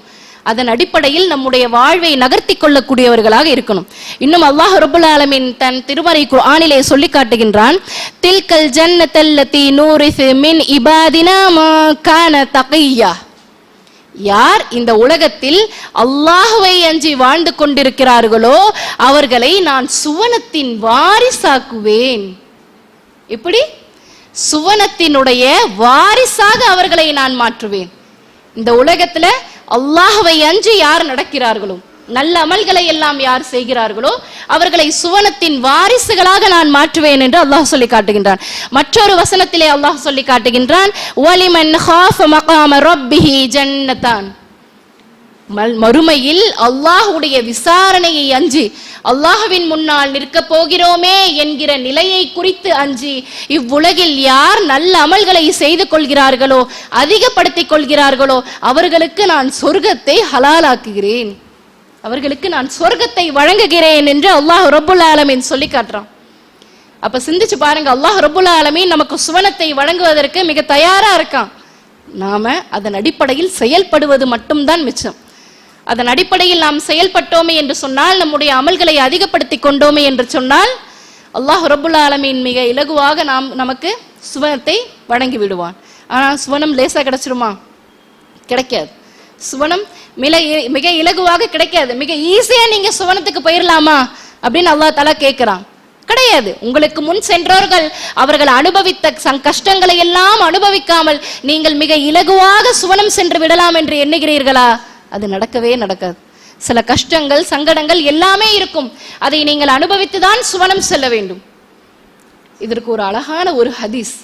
அதன் அடிப்படையில் நம்முடைய வாழ்வை நகர்த்தி கொள்ளக்கூடியவர்களாக இருக்கணும். இன்னும் அல்லாஹ் ரப்புல் ஆலமீன் தன் திருமறை குர்ஆனிலே சொல்லி காட்டுகின்றான், தில்கல் ஜன்னத்தல்லதி நூரிஸு மின் இபாதினா மா கான தகிய்யா. யார் இந்த உலகத்தில் அல்லாஹ்வை அஞ்சி வாழ்ந்து கொண்டிருக்கிறார்களோ அவர்களை நான் சுவனத்தின் வாரிசாக்குவேன். எப்படி? சுவனத்தினுடைய வாரிசாக அவர்களை நான் மாற்றுவேன். இந்த உலகத்துல அல்லாஹ்வை அஞ்சி யார் நடக்கிறார்களோ, நல்ல அமல்களை எல்லாம் யார் செய்கிறார்களோ அவர்களை சுவனத்தின் வாரிசுகளாக நான் மாற்றுவேன் என்று அல்லாஹ் சொல்லி காட்டுகின்றான். மற்றொரு வசனத்திலே அல்லாஹ் சொல்லி காட்டுகின்றான், வலிமன் காஃப மகாம ரப்பிஹி ஜன்னதான். மறுமையில் அல்லாஹ்வுடைய விசாரணையை அஞ்சி அல்லாஹ்வின் முன்னால் நிற்க போகிறோமே என்கிற நிலையை குறித்து அஞ்சி இவ்வுலகில் யார் நல்ல அமல்களை செய்து கொள்கிறார்களோ, அதிகப்படுத்திக் கொள்கிறார்களோ அவர்களுக்கு நான் சொர்க்கத்தை ஹலாலாக்குகிறேன், அவர்களுக்கு நான் சொர்க்கத்தை வழங்குகிறேன் என்று அல்லாஹ் ரப்புல் ஆலமீன் சொல்லி காட்டுறான். அப்ப சிந்திச்சு பாருங்க, அல்லாஹ் ரப்புல் ஆலமீன் நமக்கு சுவனத்தை வழங்குவதற்கு மிக தயாரா இருக்கான். நாம அதன் அடிப்படையில் செயல்படுவது மட்டும்தான் மிச்சம். அதன் அடிப்படையில் நாம் செயல்பட்டோமே என்று சொன்னால், நம்முடைய அமல்களை அதிகப்படுத்தி கொண்டோமே என்று சொன்னால் அல்லாஹ் ரப்புல் ஆலமீன் மிக இலகுவாக நமக்கு சுவனத்தை வழங்கி விடுவான். ஆனால் சுவனம் லேசா கிடைச்சிருமா? கிடைக்காது. சுவனம் மிக இலகுவாக கிடைக்காது. மிக ஈஸியா நீங்க சுவனத்துக்கு போயிடலாமா அப்படின்னு அல்லாஹ் தஆலா கேட்கிறான். கிடையாது. உங்களுக்கு முன் சென்றோர்கள் அவர்கள் அனுபவித்த கஷ்டங்களை எல்லாம் அனுபவிக்காமல் நீங்கள் மிக இலகுவாக சுவனம் சென்று விடலாம் என்று எண்ணுகிறீர்களா? அது நடக்கவே நடக்காது. சில கஷ்டங்கள், சங்கடங்கள் எல்லாமே இருக்கும். அதை நீங்கள் அனுபவித்துதான் சுவனம் செல்ல வேண்டும். இதற்கு ஒரு அழகான ஒரு ஹதீஸ்.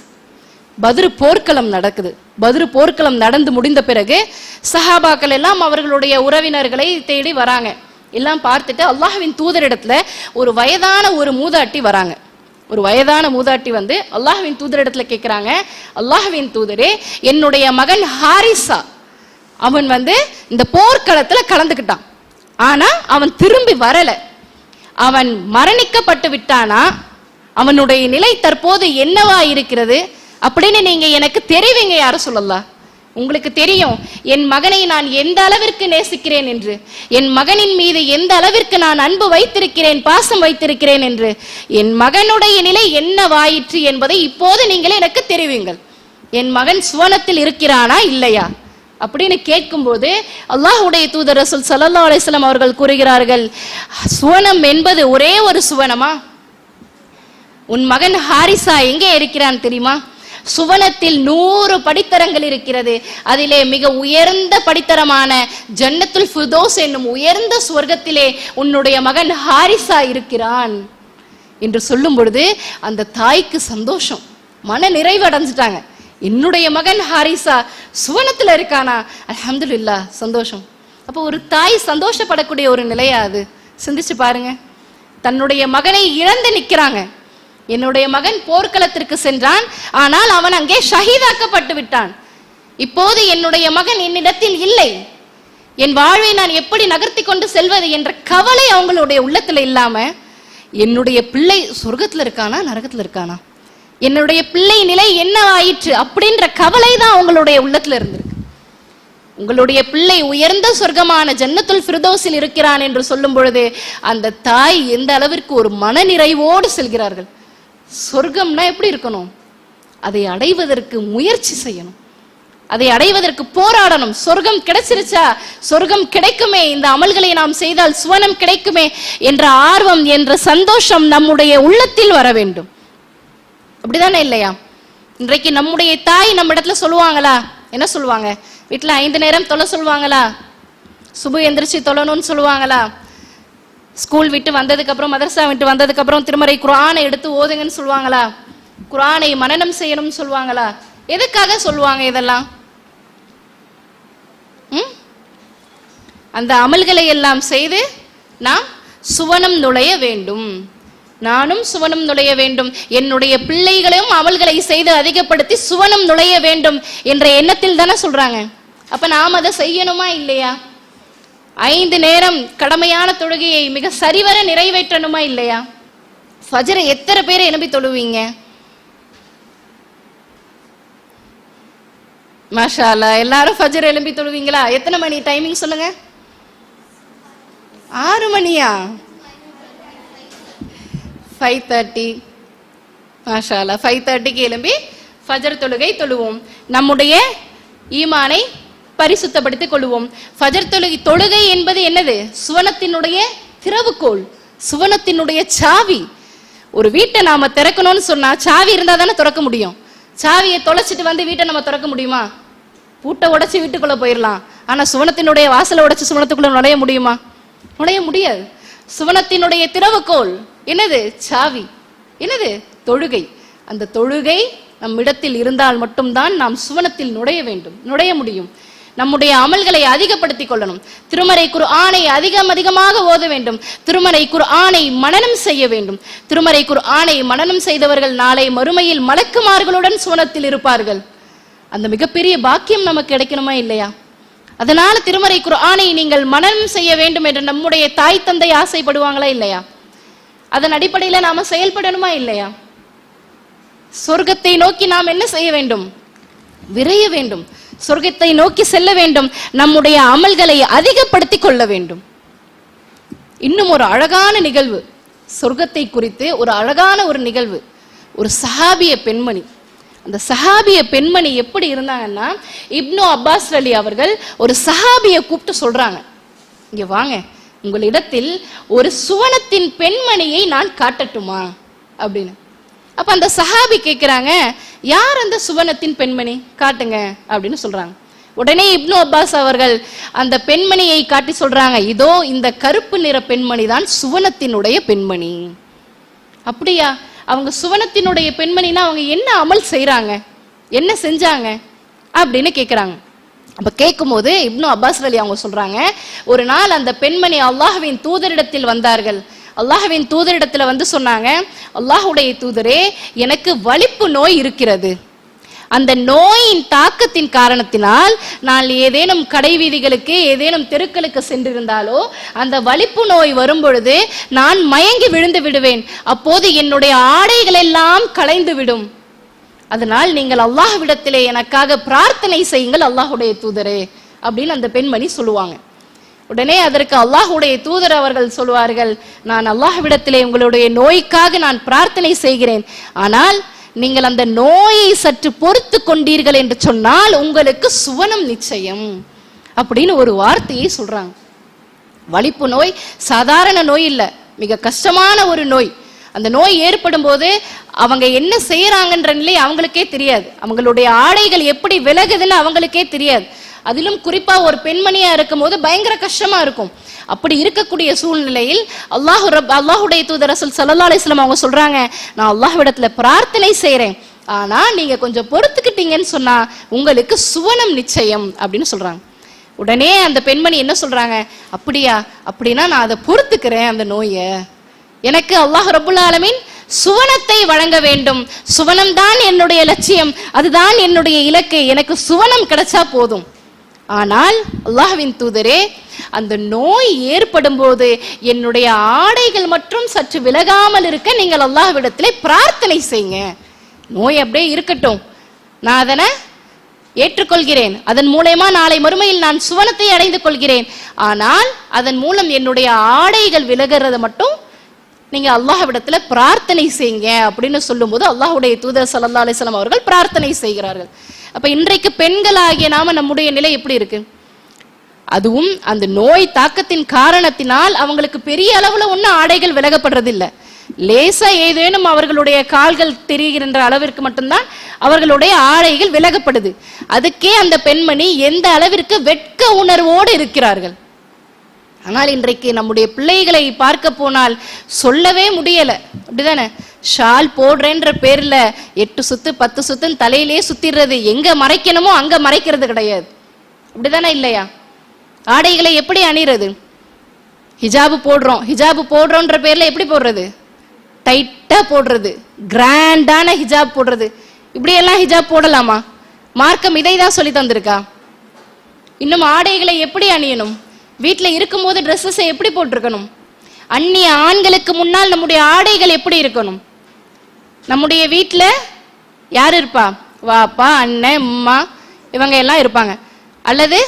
பத்ர் போர்க்களம் நடக்குது. பத்ர் போர்க்களம் நடந்து முடிந்த பிறகு சஹாபாக்கள் எல்லாம் அவர்களுடைய உறவினர்களை தேடி வராங்க. எல்லாம் பார்த்துட்டு அல்லாஹ்வின் தூதரிடத்துல ஒரு வயதான ஒரு மூதாட்டி வராங்க. ஒரு வயதான மூதாட்டி வந்து அல்லாஹ்வின் தூதரிடத்துல கேட்கிறாங்க, அல்லாஹ்வின் தூதரே, என்னுடைய மகன் ஹாரிசா அவன் வந்து இந்த போர்க்களத்துல கலந்துக்கிட்டான். ஆனா அவன் திரும்பி வரல. அவன் மரணிக்கப்பட்டு விட்டானா? அவனுடைய நிலை தற்போது என்னவா இருக்கிறது அப்படின்னு நீங்க எனக்கு தெரிவிங்க யார சொல்லலாம். உங்களுக்கு தெரியும் என் மகனை நான் எந்த அளவிற்கு நேசிக்கிறேன் என்று, என் மகனின் மீது எந்த அளவிற்கு நான் அன்பு வைத்திருக்கிறேன், பாசம் வைத்திருக்கிறேன் என்று. என் மகனுடைய நிலை என்னவாயிற்று என்பதை இப்போது நீங்களே எனக்கு தெரிவிங்கள். என் மகன் சுவனத்தில் இருக்கிறானா இல்லையா அப்படின்னு கேட்கும்போது அல்லாஹ்வுடைய தூதர் ரசூல் ஸல்லல்லாஹு அலைஹி வஸல்லம் அவர்கள் கூறுகிறார்கள், சுவனம் என்பது ஒரே ஒரு சுவனமா? உன் மகன் ஹாரிசா எங்கே இருக்கிறான் தெரியுமா? சுவனத்தில் 100 படித்தரங்கள் இருக்கிறது. அதிலே மிக உயர்ந்த படித்தரமான ஜன்னத்துல் ஃபிர்தௌஸ் என்னும் உயர்ந்த சுவர்க்கத்திலே உன்னுடைய மகன் ஹாரிசா இருக்கிறான் என்று சொல்லும் பொழுது அந்த தாய்க்கு சந்தோஷம், மன நிறைவு அடைஞ்சிட்டாங்க. என்னுடைய மகன் ஹாரிசா சுவனத்துல இருக்கானா, அல்ஹம்துலில்லாஹ், சந்தோஷம். அப்போ ஒரு தாய் சந்தோஷப்படக்கூடிய ஒரு நிலையா அது? சிந்திச்சு பாருங்க. தன்னுடைய மகனை இழந்து நிற்கிறாங்க. என்னுடைய மகன் போர்க்களத்திற்கு சென்றான், ஆனால் அவன் அங்கே ஷஹீதாக்கப்பட்டு விட்டான். இப்போது என்னுடைய மகன் என்னிடத்தில் இல்லை. என் வாழ்வை நான் எப்படி நகர்த்தி கொண்டு செல்வது என்ற கவலை அவங்களுடைய உள்ளத்துல இல்லாம, என்னுடைய பிள்ளை சொர்க்கத்துல இருக்கானா நரகத்துல இருக்கானா, என்னுடைய பிள்ளை நிலை என்ன ஆயிற்று அப்படின்ற கவலை தான் அவங்களுடைய உள்ளத்துல இருந்திருக்கு. உங்களுடைய பிள்ளை உயர்ந்த சொர்க்கமான ஜன்னத்துல் ஃபிர்தௌஸில் இருக்கிறான் என்று சொல்லும் பொழுது அந்த தாய் எந்த அளவிற்கு ஒரு மனநிறைவோடு செல்கிறார்கள். சொர்க்கம்னா எப்படி இருக்கணும்? அதை அடைவதற்கு முயற்சி செய்யணும், அதை அடைவதற்கு போராடணும். சொர்க்கம் கிடைச்சிருச்சா, சொர்க்கம் கிடைக்குமே, இந்த அமல்களை நாம் செய்தால் சுவனம் கிடைக்குமே என்ற ஆர்வம், என்ற சந்தோஷம் நம்முடைய உள்ளத்தில் வர வேண்டும். அப்படிதானே இல்லையா? இன்றைக்கு நம்முடைய தாய் நம்ம இடத்துல சொல்லுவாங்களா? என்ன சொல்லுவாங்க? வீட்டுல 5 நேரம் தொலை சொல்லுவாங்களா? சுபு எந்திரிச்சு தொழணும்னு சொல்லுவாங்களா? ஸ்கூல் விட்டு வந்ததுக்கு அப்புறம், மதரசா விட்டு வந்ததுக்கு அப்புறம் திருமறை குர்ஆனை எடுத்து ஓதுங்கன்னு சொல்லுவாங்களா? குர்ஆனை மனனம் செய்யணும்னு சொல்லுவாங்களா? எதுக்காக சொல்லுவாங்க இதெல்லாம்? அந்த அமல்களை எல்லாம் செய்து நாம் சுவனம் நுழைய வேண்டும். நானும் சுவனம் நுழைய வேண்டும், என்னுடைய பிள்ளைகளையும் அமல்களை செய்து அதிகப்படுத்தி சுவனம் நுழைய வேண்டும் என்ற எண்ணத்தில் தானே சொல்றாங்க. அப்ப நாம் அதை செய்யணுமா இல்லையா? 5 நேரம் கடமையான தொழுகையை மிக சரிவர நிறைவேற்றணுமா இல்லையா? ஃபஜ்ரை எத்தனை பேரை எழுப்பி தொழுவீங்க? மாஷா அல்லாஹ், எல்லாரும் ஃபஜ்ர் எழுப்பி தொழுவீங்களா? எத்தனை மணி டைமிங் சொல்லுங்க? 6 மணியா? 5:30. மாஷா அல்லாஹ், 5:30க்கு எழும்பி ஃபஜ்ர் தொழுகை தொழுவோம். நம்முடைய ஈமானை பரிசுத்தப்படுத்திக் கொள்வோம். ஃபஜ்ர் தொழுகை என்பது என்னது? சுவனத்தினுடைய திறவுகோல், சுவனத்தினுடைய சாவி. ஒரு வீட்டை நாம திறக்கணும்னு சொன்னா சாவி இருந்தா தானே திறக்க முடியும். சாவியை தொலைச்சிட்டு வந்து வீட்டை நம்ம திறக்க முடியுமா? பூட்டை உடைச்சு வீட்டுக்குள்ள போயிடலாம், ஆனா சுவனத்தினுடைய வாசலை உடைச்சு சுவனத்துக்குள்ள நுழைய முடியுமா? நுழைய முடியாது. சுவனத்தினுடைய திறவுகோல் என்னது? சாவி. என்னது? தொழுகை. அந்த தொழுகை நம்மிடத்தில் இருந்தால் மட்டும்தான் நாம் சுவனத்தில் நுழைய முடியும். நம்முடைய அமல்களை அதிகப்படுத்திக் கொள்ளணும். திருமறை குர்ஆனை அதிகமாக ஓத வேண்டும். திருமறை குர்ஆனை மனனம் செய்ய வேண்டும். திருமறை குர்ஆனை மனனம் செய்தவர்கள் நாளை மறுமையில் மலக்குமார்களுடன் சுவனத்தில் இருப்பார்கள். அந்த மிகப்பெரிய பாக்கியம் நமக்கு கிடைக்கணுமா இல்லையா? அதனால திருமறை குர்ஆனை நீங்கள் மனனம் செய்ய வேண்டும் என்று நம்முடைய தாய் தந்தை ஆசைப்படுவாங்களா இல்லையா? அதன் அடிப்படையில நாம செயல்படணுமா இல்லையா? சொர்க்கத்தை நோக்கி நாம் என்ன செய்ய வேண்டும்? விரைய வேண்டும். சொர்க்கத்தை நோக்கி செல்ல வேண்டும். நம்முடைய அமல்களை அதிகப்படுத்திக் கொள்ள வேண்டும். இன்னும் ஒரு அழகான நிகழ்வு சொர்க்கத்தை குறித்து ஒரு அழகான ஒரு நிகழ்வு. ஒரு சஹாபிய பெண்மணி, அந்த சஹாபிய பெண்மணி எப்படி இருந்தாங்கன்னா, இப்னு அப்பாஸ் அலி அவர்கள் ஒரு சஹாபியை கூப்பிட்டு சொல்றாங்க, இங்க வாங்க, உங்களிடத்தில் ஒரு சுவனத்தின் பெண்மணியை நான் காட்டட்டுமா அப்படின்னு. அப்ப அந்த சஹாபி கேட்கிறாங்க, யார் அந்த சுவனத்தின் பெண்மணி, காட்டுங்க அப்படின்னு சொல்றாங்க. உடனே இப்னு அப்பாஸ் அவர்கள் அந்த பெண்மணியை காட்டி சொல்றாங்க, இதோ இந்த கருப்பு நிற பெண்மணி தான் சுவனத்தினுடைய பெண்மணி. அப்படியா, அவங்க சுவனத்தினுடைய பெண்மணினா அவங்க என்ன அமல் செய்யறாங்க, என்ன செஞ்சாங்க அப்படின்னு கேட்கிறாங்க. அப்ப கேட்கும் போது இப்னு அப்பாஸ் அலி அவங்க சொல்றாங்க, ஒரு நாள் அந்த பெண்மணி அல்லாஹ்வின் தூதரிடத்தில் வந்தார்கள். அல்லாஹ்வின் தூதரிடத்துல வந்து சொன்னாங்க, அல்லாஹ்வுடைய தூதரே, எனக்கு வலிப்பு நோய் இருக்கிறது. அந்த நோயின் தாக்கத்தின் காரணத்தினால் நான் ஏதேனும் கடை வீதிகளுக்கு ஏதேனும் தெருக்களுக்கு சென்றிருந்தாலோ அந்த வலிப்பு நோய் வரும் பொழுது நான் மயங்கி விழுந்து விடுவேன். அப்போது என்னுடைய ஆடைகள் எல்லாம் களைந்து விடும். அதனால் நீங்கள் அல்லாஹ்விடத்திலே எனக்காக பிரார்த்தனை செய்யுங்கள் அல்லாஹ்வுடைய தூதரே அப்படின்னு அந்த பெண்மணி சொல்லுவாங்க. உடனே அதற்கு அல்லாஹ்வுடைய தூதர் அவர்கள் சொல்வார்கள், நான் அல்லாஹ்விடத்திலே உங்களுடைய நோய்க்காக நான் பிரார்த்தனை செய்கிறேன், ஆனால் நீங்கள் அந்த நோயை சற்று பொறுத்து கொண்டீர்கள் என்று சொன்னால் உங்களுக்கு சுவனம் நிச்சயம் அப்படின்னு ஒரு வார்த்தையை சொல்றாங்க. வலிப்பு நோய் சாதாரண நோய் இல்ல, மிக கஷ்டமான ஒரு நோய். அந்த நோய் ஏற்படும் போது அவங்க என்ன செய்யறாங்கன்ற நிலை அவங்களுக்கே தெரியாது, அவங்களுடைய ஆடைகள் எப்படி விலகுதுன்னு அவங்களுக்கே தெரியாது. அதிலும் குறிப்பா ஒரு பெண்மணியா இருக்கும் போது பயங்கர கஷ்டமா இருக்கும். அப்படி இருக்கக்கூடிய சூழ்நிலையில் அல்லாஹ்வுடைய தூதர் ரசூல் ஸல்லல்லாஹு அலைஹி வஸல்லம் அவங்க சொல்றாங்க, நான் அல்லாஹ்விடத்துல பிரார்த்தனை செய்றேன், ஆனா நீங்க கொஞ்சம் பொறுத்துக்கிட்டீங்கன்னு சொன்னா உங்களுக்கு சுவனம் நிச்சயம் அப்படின்னு சொல்றாங்க. உடனே அந்த பெண்மணி என்ன சொல்றாங்க, அப்படியா, அப்படின்னா நான் அதை பொறுத்துக்கிறேன், அந்த நோயை எனக்கு அல்லாஹ் ரப்புல் ஆலமீன் சுவனத்தை வழங்க வேண்டும், சுவனம் தான் என்னுடைய லட்சியம், அதுதான் என்னுடைய இலக்கு, எனக்கு சுவனம் கிடைச்சா போதும். ஆனால் அல்லாஹ்வின் தூதரே, அந்த நோய் ஏற்படும் போது என்னுடைய ஆடைகள் மற்றும் சற்று விலகாமல் இருக்க நீங்கள் அல்லாஹ்விடத்திலே பிரார்த்தனை செய்யுங்க. நோய் அப்படியே இருக்கட்டும், நான் அதனை ஏற்றுக்கொள்கிறேன், அதன் மூலமா நாளை மறுமையில் நான் சுவனத்தை அடைந்து கொள்கிறேன், ஆனால் அதன் மூலம் என்னுடைய ஆடைகள் விலகிறத மட்டும் நீங்க அல்லாஹ்விடத்துல பிரார்த்தனை செய்யுங்க அப்படின்னு சொல்லும்போது அல்லாஹ்வுடைய தூதர் ஸல்லல்லாஹு அலைஹி வஸல்லம் அவர்கள் பிரார்த்தனை செய்கிறார்கள். அப்ப இன்றைக்கு பெண்களாகிய நாம நம்முடைய நிலை எப்படி இருக்கு? அதுவும் அந்த நோய் தாக்கத்தின் காரணத்தினால் அவங்களுக்கு பெரிய அளவுல ஒன்னும் ஆடைகள் விலகப்படுறது இல்ல, லேசா ஏதேனும் அவர்களுடைய கால்கள் தெரிகின்ற அளவிற்கு மட்டும்தான் அவர்களுடைய ஆடைகள் விலகப்படுது. அதுக்கே அந்த பெண்மணி எந்த அளவிற்கு வெட்க உணர்வோடு இருக்கிறார்கள். ஆனால் இன்றைக்கு நம்முடைய பிள்ளைகளை பார்க்க போனால் சொல்லவே முடியல, அப்படிதானே? ஷால் போடுறேன்ற பேர்ல 8 சுத்து 10 சுத்துன்னு தலையிலே சுத்திடுறது, எங்க மறைக்கணுமோ அங்க மறைக்கிறது கிடையாது, அப்படிதானே இல்லையா? ஆடைகளை எப்படி அணிறது? ஹிஜாபு போடுறோம், ஹிஜாபு போடுறோன்ற பேர்ல எப்படி போடுறது? டைட்டா போடுறது, கிராண்டான ஹிஜாப் போடுறது. இப்படி எல்லாம் ஹிஜாப் போடலாமா? மார்க்கம் இதை தான் சொல்லி தந்திருக்கா? இன்னும் ஆடைகளை எப்படி அணியணும்? வீட்டுல இருக்கும் போது ட்ரெஸ்ஸை எப்படி போட்டிருக்கணும்? அந்நிய ஆண்களுக்கு முன்னால் நம்முடைய ஆடைகள் எப்படி இருக்கணும்? நம்முடைய வீட்டுல யாரு இருப்பா? வாப்பா, அண்ணன், அம்மா, இவங்க எல்லாம் இருப்பாங்க. அல்லது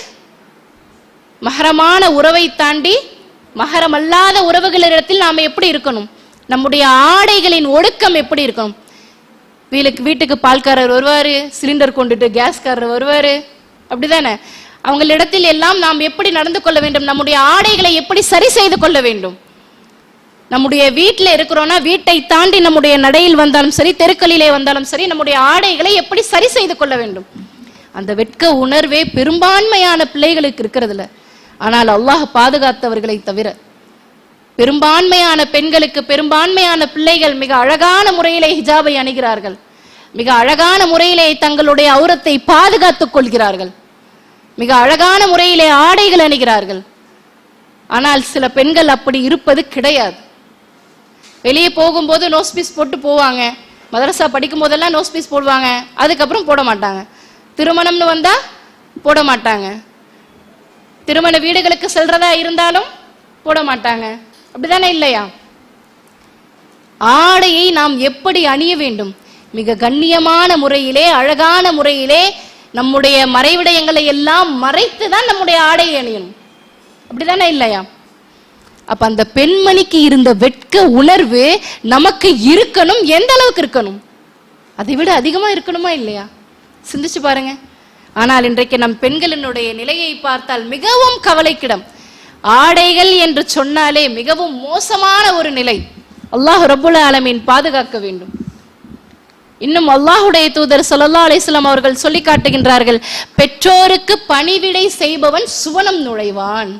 மஹரமான உறவை தாண்டி மஹரம் அல்லாத உறவுகளிடத்தில் நாம எப்படி இருக்கணும்? நம்முடைய ஆடைகளின் ஒழுக்கம் எப்படி இருக்கணும்? வீட்டுக்கு பால்காரர் வருவாரு, சிலிண்டர் கொண்டுட்டு கேஸ்காரர் வருவாரு, அப்படிதானே? அவங்களிடத்தில் எல்லாம் நாம் எப்படி நடந்து கொள்ள வேண்டும்? நம்முடைய ஆடைகளை எப்படி சரி செய்து கொள்ள வேண்டும்? நம்முடைய வீட்டில் இருக்கிறோம்னா வீட்டை தாண்டி நம்முடைய நடையில் வந்தாலும் சரி, தெருக்களிலே வந்தாலும் சரி, நம்முடைய ஆடைகளை எப்படி சரி செய்து கொள்ள வேண்டும்? அந்த வெட்க உணர்வே பெரும்பான்மையான பிள்ளைகளுக்கு இருக்கிறதுல. ஆனால் அல்லாஹ் பாதுகாத்தவர்களை தவிர பெரும்பான்மையான பெண்களுக்கு, பெரும்பான்மையான பிள்ளைகள் மிக அழகான முறையிலே ஹிஜாபை அணிகிறார்கள், மிக அழகான முறையிலே தங்களுடைய ஔரத்தை பாதுகாத்துக் கொள்கிறார்கள், மிக அழகான முறையிலே ஆடைகள் அணிகிறார்கள். ஆனால் சில பெண்கள் அப்படி இருப்பது கிடையாது. வெளியே போகும்போது நோஸ்பீஸ் போட்டு போவாங்க, மதரசா படிக்கும் போதெல்லாம் நோஸ்பீஸ் போடுவாங்க, அதுக்கப்புறம் போட மாட்டாங்க. திருமணம்னு வந்தா போட மாட்டாங்க, திருமண வீடுகளுக்கு செல்றதா இருந்தாலும் போட மாட்டாங்க, அப்படிதானே இல்லையா? ஆடையை நாம் எப்படி அணிய வேண்டும்? மிக கண்ணியமான முறையிலே, அழகான முறையிலே நம்முடைய மறைவிடயங்களை எல்லாம் மறைத்து தான் நம்முடைய ஆடையை அணியணும், அப்படிதானே இல்லையா? அப்ப அந்த பெண்மணிக்கு இருந்த வெட்க உணர்வு நமக்கு இருக்கணும். எந்த அளவுக்கு இருக்கணும்? அதை விட அதிகமா இருக்கணுமா இல்லையா? சிந்திச்சு பாருங்க. ஆனால் இன்றைக்கு நம் பெண்களினுடைய நிலையை பார்த்தால் மிகவும் கவலைக்கிடம். ஆடைகள் என்று சொன்னாலே மிகவும் மோசமான ஒரு நிலை. அல்லாஹ் ரப்புல் ஆலமீன் பாதுகாக்க வேண்டும். இன்னும் அல்லாஹுடைய தூதர் ஸல்லல்லாஹு அலைஹி வஸல்லம் அவர்கள் சொல்லி காட்டுகின்றார்கள், பெற்றோருக்கு பணிவிடை செய்பவன் சுவனம் நுழைவான்.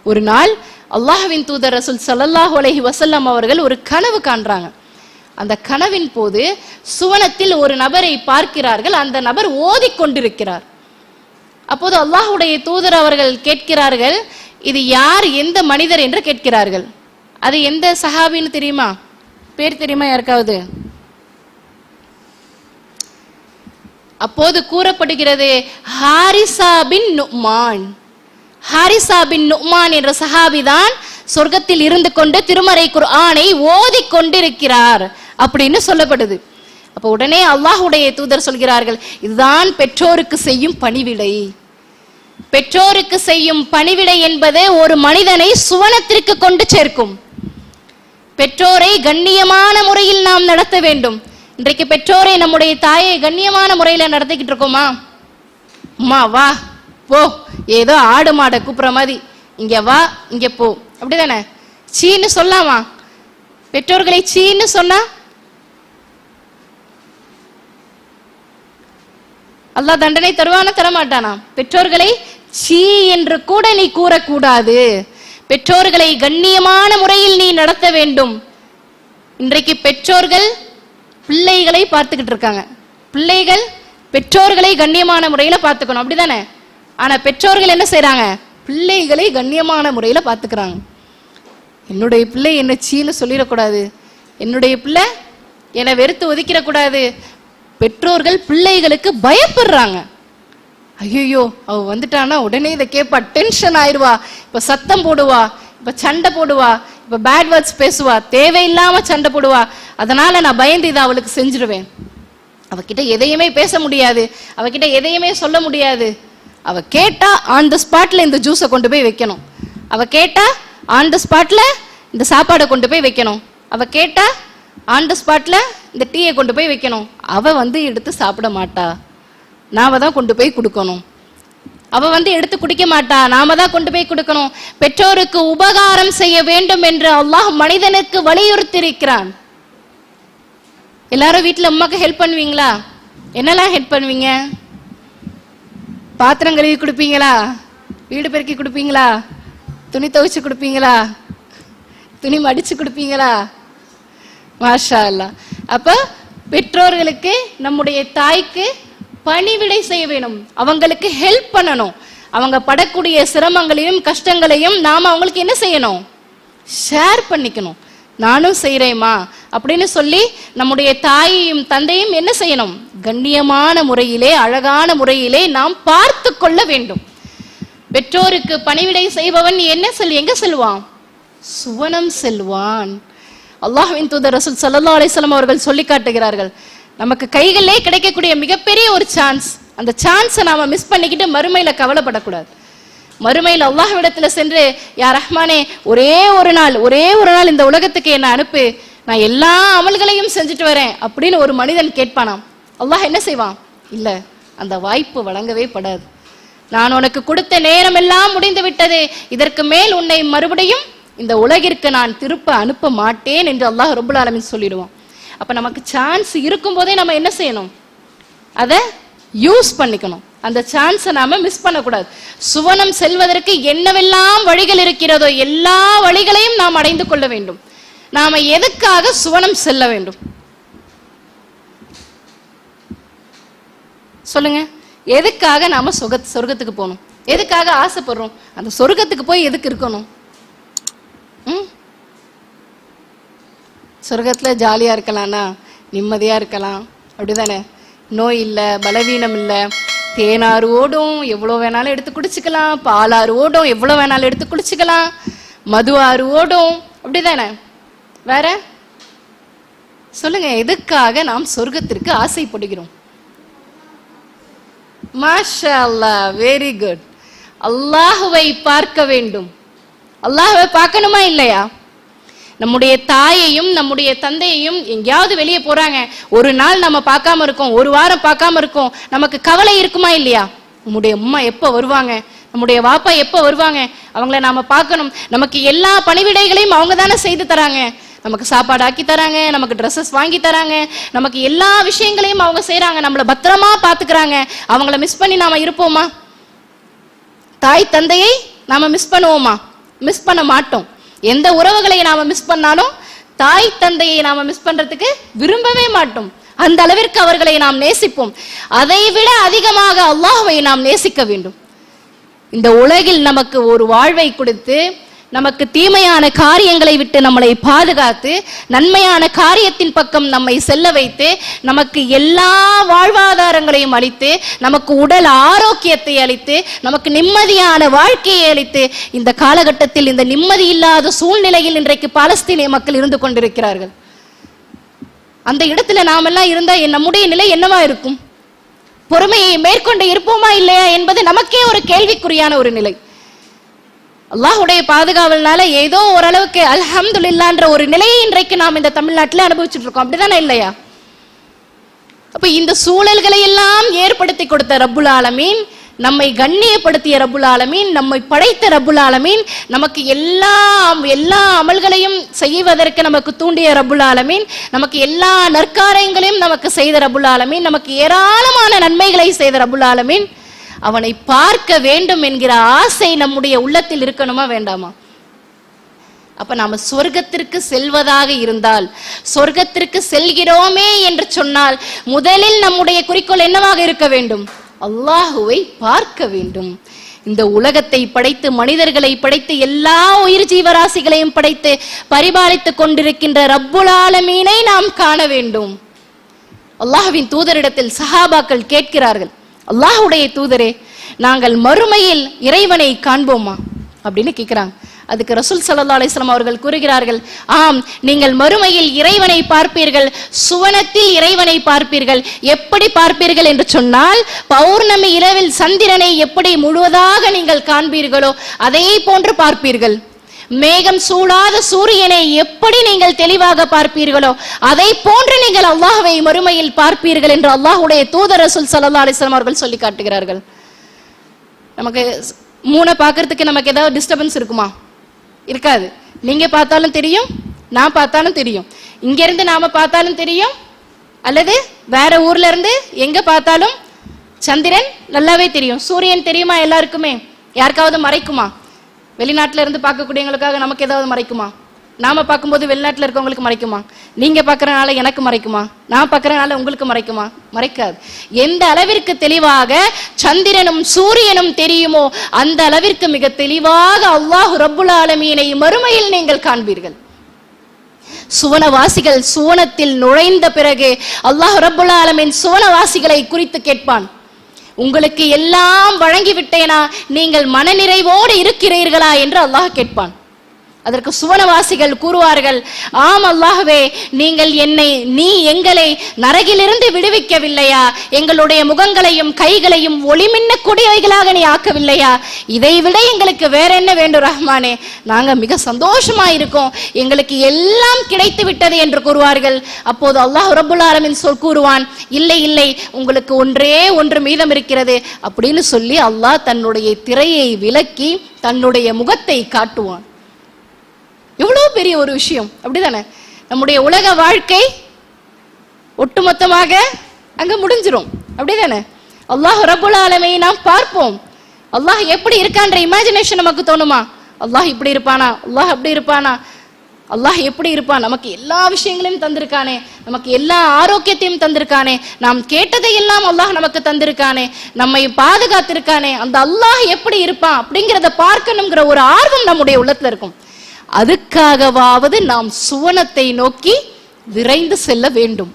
ஒரு நாள் அல்லாஹ்வின் தூதர் ரசூல் ஸல்லல்லாஹு அலைஹி வஸல்லம் அவர்கள் ஒரு கனவு காண்றாங்க. அந்த கனவின் போது சுவனத்தில் ஒரு நபரை பார்க்கிறார்கள். அந்த நபர் ஓதிக்கொண்டிருக்கிறார். அப்போது அல்லாஹுடைய தூதர் அவர்கள் கேட்கிறார்கள், இது யார், எந்த மனிதர் என்று கேட்கிறார்கள். அது எந்த சஹாபின்னு தெரியுமா? பேர் தெரியுமா யாருக்காவது? அப்போது கூறப்படுகிறது, ஹாரிசா பின் நுமான். ஹாரிசா பின் நுமான் என்ற சஹாபி தான் சொர்க்கத்தில் இருந்து கொண்டு திருமறை குர்ஆனை ஓதி கொண்டிருக்கிறார் அப்படின்னு சொல்லப்படுது. அப்ப உடனே அல்லாஹுடைய தூதர் சொல்கிறார்கள், இதுதான் பெற்றோருக்கு செய்யும் பணிவிடை. பெற்றோருக்கு செய்யும் பணிவிடை என்பது ஒரு மனிதனை சுவனத்திற்கு கொண்டு சேர்க்கும். பெற்றோரை கண்ணியமான முறையில் நாம் நடத்த வேண்டும். இன்றைக்கு பெற்றோரை, நம்முடைய தாயை கண்ணியமான முறையில் நடத்திக்கிட்டு இருக்கோமா? அம்மா வா போ, ஏதோ ஆடு மாடை கூப்பிடுற மாதிரி இங்க வா இங்க போ, அப்படிதானே? சீன்னு சொல்லாமா? பெற்றோர்களை சீன்னு சொன்னா அல்லாஹ் தண்டனை தருவானா தரமாட்டானா? பெற்றோர்களை சீ என்று கூட நீ கூறக்கூடாது. பெற்றோர்களை கண்ணியமான முறையில் நீ நடத்த வேண்டும். இன்றைக்கு பெற்றோர்கள் பிள்ளைகளை பார்த்துக்கிட்டு இருக்காங்க. பிள்ளைகள் பெற்றோர்களை கண்ணியமான முறையில பார்த்துக்கணும், அப்படிதானே? ஆனா பெற்றோர்கள் என்ன செய்யறாங்க? பிள்ளைகளை கண்ணியமான முறையில பார்த்துக்கிறாங்க. என்னுடைய பிள்ளை என்ன சீன்னு சொல்லிடக்கூடாது, என்னுடைய பிள்ளை என்னை வெறுத்து ஒதுக்கிடக்கூடாது. பெற்றோர்கள் பிள்ளைகளுக்கு பயப்படுறாங்க. ஐயோ அவ வந்துட்டானா உடனே இதை கேட்பா, டென்ஷன் ஆயிடுவா, இப்ப சத்தம் போடுவா, இப்ப சண்டை போடுவா, இப்ப பேட் வேர்ட்ஸ் பேசுவா, தேவையில்லாம சண்டை போடுவா, அதனால நான் பயந்து இதை அவளுக்கு செஞ்சிருவேன். அவகிட்ட எதையுமே பேச முடியாது, அவகிட்ட எதையுமே சொல்ல முடியாது. அவ கேட்டா ஆன் த ஸ்பாட்ல இந்த ஜூஸை கொண்டு போய் வைக்கணும், அவ கேட்டா ஆன் த ஸ்பாட்ல இந்த சாப்பாடை கொண்டு போய் வைக்கணும், அவ கேட்டா ஆன் த ஸ்பாட்ல இந்த டீயை கொண்டு போய் வைக்கணும். அவ வந்து எடுத்து சாப்பிட மாட்டா, நாம தான் கொண்டு போய் கொடுக்கணும். அவ வந்து எடுத்து குடிக்க மாட்டா, நாம தான் கொண்டு போய் கொடுக்கணும். பெற்றோருக்கு உபகாரம் செய்ய வேண்டும் என்று அல்லாஹ் மனிதனுக்கு வலியுறுத்தி இருக்கிறான். எல்லாரும் வீட்டுல அம்மாக்கு ஹெல்ப் பண்ணுவீங்களா? என்னெல்லாம் ஹெல்ப் பண்ணுவீங்க? பாத்திரம் கழுவி கொடுப்பீங்களா? வீடு பெருக்கி கொடுப்பீங்களா? துணி துவைச்சு கொடுப்பீங்களா? துணி மடிச்சு கொடுப்பீங்களா? மாஷா அல்லாஹ். அப்ப பெற்றோர்களுக்கு, நம்முடைய தாய்க்கு பணிவிடை செய்ய வேணும், அவங்களுக்கு ஹெல்ப் பண்ணணும். அவங்க படக்கூடிய சிரமங்களையும் கஷ்டங்களையும் நாம அவங்களுக்கு என்ன செய்யணும்? ஷேர் பண்ணிக்கணும். நானும் செய்யறேம்மா அப்படின்னு சொல்லி நம்முடைய தாயையும் தந்தையும் என்ன செய்யணும்? கண்ணியமான முறையிலே, அழகான முறையிலே நாம் பார்த்து கொள்ள வேண்டும். பெற்றோருக்கு பணிவிடை செய்பவன் என்ன எங்க செல்வான்? சுவனம் செல்வான். அல்லாஹ்வின் தூதர் ரசூல் ஸல்லல்லாஹு அலைஹி வஸல்லம் அவர்கள் சொல்லி காட்டுகிறார்கள், நமக்கு கைகளிலே கிடைக்கக்கூடிய மிகப்பெரிய ஒரு சான்ஸ், அந்த சான்ஸை நாம மிஸ் பண்ணிக்கிட்டு மறுமையில கவலைப்படக்கூடாது. மறுமையில் அல்லாஹ்விடத்துல சென்று, யா ரஹ்மானே ஒரே ஒரு நாள் இந்த உலகத்துக்கு என்ன அனுப்பு, நான் எல்லா அமல்களையும் செஞ்சுட்டு வரேன் அப்படின்னு ஒரு மனிதன் கேட்பானாம். அல்லாஹ் என்ன செய்வான்? இல்ல, அந்த வாய்ப்பு வழங்கவே படாது. நான் உனக்கு கொடுத்த நேரம் எல்லாம் முடிந்து விட்டது, இதற்கு மேல் உன்னை மறுபடியும் இந்த உலகிற்கு நான் திருப்ப அனுப்ப மாட்டேன் என்று அல்லாஹ் ரப்புல் ஆலமீன் சொல்லிடுவான். அப்ப நமக்கு சான்ஸ் இருக்கும் போதே நம்ம என்ன செய்யணும்? அதை யூஸ் பண்ணிக்கணும். அந்த சான்ஸை நாம மிஸ் பண்ணக்கூடாது. சுவனம் செல்வதற்கு என்னவெல்லாம் வழிகள் இருக்கிறதோ எல்லா வழிகளையும் நாம் அடைந்து கொள்ள வேண்டும். நாம எதுக்காக சுவனம் செல்ல வேண்டும் சொல்லுங்க? எதுக்காக நாம சொர்க்கத்துக்கு போகணும்? எதுக்காக ஆசைப்படுறோம்? அந்த சொர்க்கத்துக்கு போய் எதுக்கு இருக்கணும்? சொர்க்கத்துல ஜாலியா இருக்கலாம்னா, நிம்மதியா இருக்கலாம், அப்படிதானே? நோய் இல்லை, பலவீனம் இல்லை, தேனாறு ஓடும் எவ்வளோ வேணாலும் எடுத்து குடிச்சுக்கலாம், பாலாறு ஓடும் எவ்வளோ வேணாலும் எடுத்து குடிச்சுக்கலாம், மது ஆறு ஓடும், அப்படிதானே? வேற சொல்லுங்க, எதுக்காக நாம் சொர்க்கத்திற்கு ஆசைப்படுகிறோம்? மாஷா அல்லாஹ், வெரி குட். அல்லாஹுவை பார்க்க வேண்டும், அல்லாஹ்வை பார்க்கணுமா இல்லையா? நம்முடைய தாயையும் நம்முடைய தந்தையையும் எங்கேயாவது வெளியே போறாங்க, ஒரு நாள் நம்ம பார்க்காம இருக்கோம், ஒரு வாரம் பார்க்காம இருக்கோம், நமக்கு கவலை இருக்குமா இல்லையா? நம்முடைய அம்மா எப்போ வருவாங்க, நம்முடைய வாப்பா எப்போ வருவாங்க, அவங்கள நாம பார்க்கணும். நமக்கு எல்லா பணிவிடைகளையும் அவங்க தானே செய்து தராங்க. நமக்கு சாப்பாடு ஆக்கி தராங்க, நமக்கு ட்ரெஸ்ஸஸ் வாங்கி தராங்க, நமக்கு எல்லா விஷயங்களையும் அவங்க செய்யறாங்க, நம்மளை பத்திரமா பாத்துக்கிறாங்க. அவங்கள மிஸ் பண்ணி நாம இருப்போமா? தாய் தந்தையை நாம மிஸ் பண்ணுவோமா? மிஸ் பண்ண மாட்டோம். எந்த உறவுகளை நாம மிஸ் பண்ணாலும் தாய் தந்தையை நாம மிஸ் பண்றதுக்கு விரும்பவே மாட்டோம். அந்த அளவிற்கு அவர்களை நாம் நேசிப்போம். அதை விட அதிகமாக அல்லாஹ்வை நாம் நேசிக்க வேண்டும். இந்த உலகில் நமக்கு ஒரு வாழ்வை கொடுத்து, நமக்கு தீமையான காரியங்களை விட்டு நம்மளை பாதுகாத்து, நன்மையான காரியத்தின் பக்கம் நம்மை செல்ல வைத்து, நமக்கு எல்லா வாழ்வாதாரங்களையும் அளித்து, நமக்கு உடல் ஆரோக்கியத்தை அளித்து, நமக்கு நிம்மதியான வாழ்க்கையை அளித்து, இந்த காலகட்டத்தில் இந்த நிம்மதி இல்லாத சூழ்நிலையில் இன்றைக்கு பாலஸ்தீனிய மக்கள் இருந்து கொண்டிருக்கிறார்கள். அந்த இடத்துல நாமெல்லாம் இருந்தா நம்முடைய நிலை என்னவா இருக்கும்? பொறுமையை மேற்கொண்டு இருப்போமா இல்லையா என்பது நமக்கே ஒரு கேள்விக்குறியான ஒரு நிலை. அல்லாஹ்வுடைய பாதுகாவல்னால ஏதோ ஓரளவுக்கு அல்ஹம்துலில்லாஹ்ன்ற ஒரு நிலையை இன்றைக்கு நாம் இந்த தமிழ்நாட்டில் அனுபவிச்சுட்டு இருக்கோம். அப்படிதானே இல்லையா? அப்ப இந்த சூழல்களை எல்லாம் ஏற்படுத்தி கொடுத்த ரப்புல் ஆலமீன், நம்மை கண்ணியப்படுத்திய ரப்புல் ஆலமீன், நம்மை படைத்த ரப்புல் ஆலமீன், நமக்கு எல்லா அமல்களையும் செய்வதற்கு நமக்கு தூண்டிய ரப்புல் ஆலமீன், நமக்கு எல்லா நற்காரியங்களையும் நமக்கு செய்த ரப்புல் ஆலமீன், நமக்கு ஏராளமான நன்மைகளை செய்த ரப்புல் ஆலமீன், அவனை பார்க்க வேண்டும் என்கிற ஆசை நம்முடைய உள்ளத்தில் இருக்கணுமா வேண்டாமா? அப்ப நாம சொர்க்கத்திற்கு செல்வதாக இருந்தால், சொர்க்கத்திற்கு செல்கிறோமே என்று சொன்னால், முதலில் நம்முடைய குறிக்கோள் என்னவாக இருக்க வேண்டும்? அல்லாஹுவை பார்க்க வேண்டும். இந்த உலகத்தை படைத்து, மனிதர்களை படைத்து, எல்லா உயிர் ஜீவராசிகளையும் படைத்து பரிபாலித்துக் கொண்டிருக்கின்ற ரப்புல் ஆலமீனை நாம் காண வேண்டும். அல்லாஹ்வின் தூதரிடத்தில் சஹாபாக்கள் கேட்கிறார்கள், அல்லாஹ்வுடைய தூதரே, நாங்கள் மறுமையில் இறைவனை காண்போமா அப்படின்னு கேட்கிறாங்க. அதுக்கு ரசூல் ஸல்லல்லாஹு அலைஹி வஸல்லம் அவர்கள் கூறுகிறார்கள், ஆம், நீங்கள் மறுமையில் இறைவனை பார்ப்பீர்கள், சுவனத்தில் இறைவனை பார்ப்பீர்கள். எப்படி பார்ப்பீர்கள் என்று சொன்னால், பௌர்ணமி இரவில் சந்திரனை எப்படி முழுவதாக நீங்கள் காண்பீர்களோ அதே போன்று பார்ப்பீர்கள். மேகம் சூழாத சூரியனை எப்படி நீங்கள் தெளிவாக பார்ப்பீர்களோ அதை போன்று நீங்கள் அல்லாஹ்வை மறுமையில் பார்ப்பீர்கள் என்று அல்லாஹ்வுடைய தூதர் ரசூல் ஸல்லல்லாஹு அலைஹி வஸல்லம் அவர்கள் சொல்லி காட்டுகிறார்கள். நமக்கு மூணை பார்க்கறதுக்கு நமக்கு ஏதாவது டிஸ்டர்பன்ஸ் இருக்குமா? இருக்காது. நீங்க பார்த்தாலும் தெரியும், நான் பார்த்தாலும் தெரியும், இங்க இருந்து நாம பார்த்தாலும் தெரியும், அல்லது வேற ஊர்ல இருந்து எங்க பார்த்தாலும் சந்திரன் நல்லாவே தெரியும். சூரியன் தெரியுமா எல்லாருக்குமே? யாருக்காவது மறைக்குமா? வெளிநாட்டுல இருந்து பார்க்கக்கூடியவங்களுக்காக நமக்கு ஏதாவது மறைக்குமா? நாம பார்க்கும்போது வெளிநாட்டுல இருக்கவங்களுக்கு மறைக்குமா? நீங்க பார்க்கறனால எனக்கு மறைக்குமா? நான் பார்க்கறனால உங்களுக்கு மறைக்குமா? மறைக்காது. எந்த அளவிற்கு தெளிவாக சந்திரனும் சூரியனும் தெரியுமோ அந்த அளவிற்கு மிக தெளிவாக அல்லாஹ் ரப்புல் ஆலமீனை மறுமையில் நீங்கள் காண்பீர்கள். சுவனவாசிகள் சுவனத்தில் நுழைந்த பிறகு அல்லாஹ் ரப்புல் ஆலமீன் சுவனவாசிகளை குறித்து கேட்பான், உங்களுக்கு எல்லாம் வழங்கிவிட்டேனா, நீங்கள் மனநிறைவோடு இருக்கிறீர்களா என்று அல்லாஹ் கேட்பான். அதற்கு சுவனவாசிகள் கூறுவார்கள், ஆம் அல்லாஹ்வே, நீ எங்களை நரகிலிருந்து விடுவிக்கவில்லையா? எங்களுடைய முகங்களையும் கைகளையும் ஒளிமின்னக்கூடியவைகளாக நீ ஆக்கவில்லையா? இதை விட எங்களுக்கு வேற என்ன வேண்டும் ரஹ்மானே? நாங்க மிக சந்தோஷமா இருக்கோம், எங்களுக்கு எல்லாம் கிடைத்து விட்டது என்று கூறுவார்கள். அப்போது அல்லாஹ் ரப்புல் ஆலமீன் கூறுவான், இல்லை இல்லை, உங்களுக்கு ஒன்றே ஒன்று மீதம் இருக்கிறது அப்படின்னு சொல்லி அல்லாஹ் தன்னுடைய திரையை விலக்கி தன்னுடைய முகத்தை காட்டுவான். எவ்வளவு பெரிய ஒரு விஷயம், அப்படிதானே? நம்முடைய உலக வாழ்க்கை ஒட்டுமொத்தமாக அங்க முடிஞ்சிரும், அப்படிதானே? அல்லாஹ் ரப்புல் ஆலமீனை நாம் பார்ப்போம். அல்லாஹ் எப்படி இருக்கான்ற இமேஜினேஷன் நமக்கு தோணுமா? அல்லாஹ் இப்படி இருப்பானா, அல்லாஹ் அப்படி இருப்பானா, அல்லாஹ் எப்படி இருப்பான்? நமக்கு எல்லா விஷயங்களையும் தந்திருக்கானே, நமக்கு எல்லா ஆரோக்கியத்தையும் தந்திருக்கானே, நாம் கேட்டதை எல்லாம் அல்லாஹ் நமக்கு தந்திருக்கானே, நம்மை பாதுகாத்திருக்கானே, அந்த அல்லாஹ் எப்படி இருப்பான் அப்படிங்கிறத பார்க்கணுங்கிற ஒரு ஆர்வம் நம்முடைய உள்ளத்துல இருக்கும். அதுக்காகவாவது நாம் சுவனத்தை நோக்கி விரைந்து செல்ல வேண்டும்.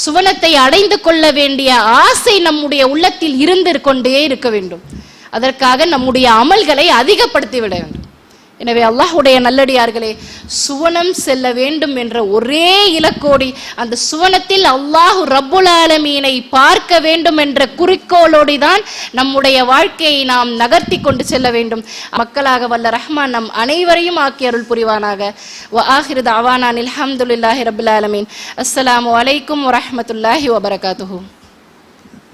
சுவனத்தை அடைந்து கொள்ள வேண்டிய ஆசை நம்முடைய உள்ளத்தில் இருந்து கொண்டே இருக்க வேண்டும். அதற்காக நம்முடைய அமல்களை அதிகப்படுத்தி விட வேண்டும். எனவே அல்லாஹ்வுடைய நல்லடியார்களே, சுவனம் செல்ல வேண்டும் என்ற ஒரே இலக்கோடி, அந்த சுவனத்தில் அல்லாஹ் ரப்புல் ஆலமீனை பார்க்க வேண்டும் என்ற குறிக்கோளோடு தான் நம்முடைய வாழ்க்கையை நாம் நகர்த்தி கொண்டு செல்ல வேண்டும். மக்களாக வல்ல ரஹ்மான் நம் அனைவரையும் ஆக்கி அருள் புரிவானாக. வ ஆகிரு தஅவானா அல்ஹம்துலில்லாஹி ரப்பில் ஆலமீன். அஸ்ஸலாமு அலைக்கும் வரஹ்மத்துல்லாஹி வபரகாத்துஹு.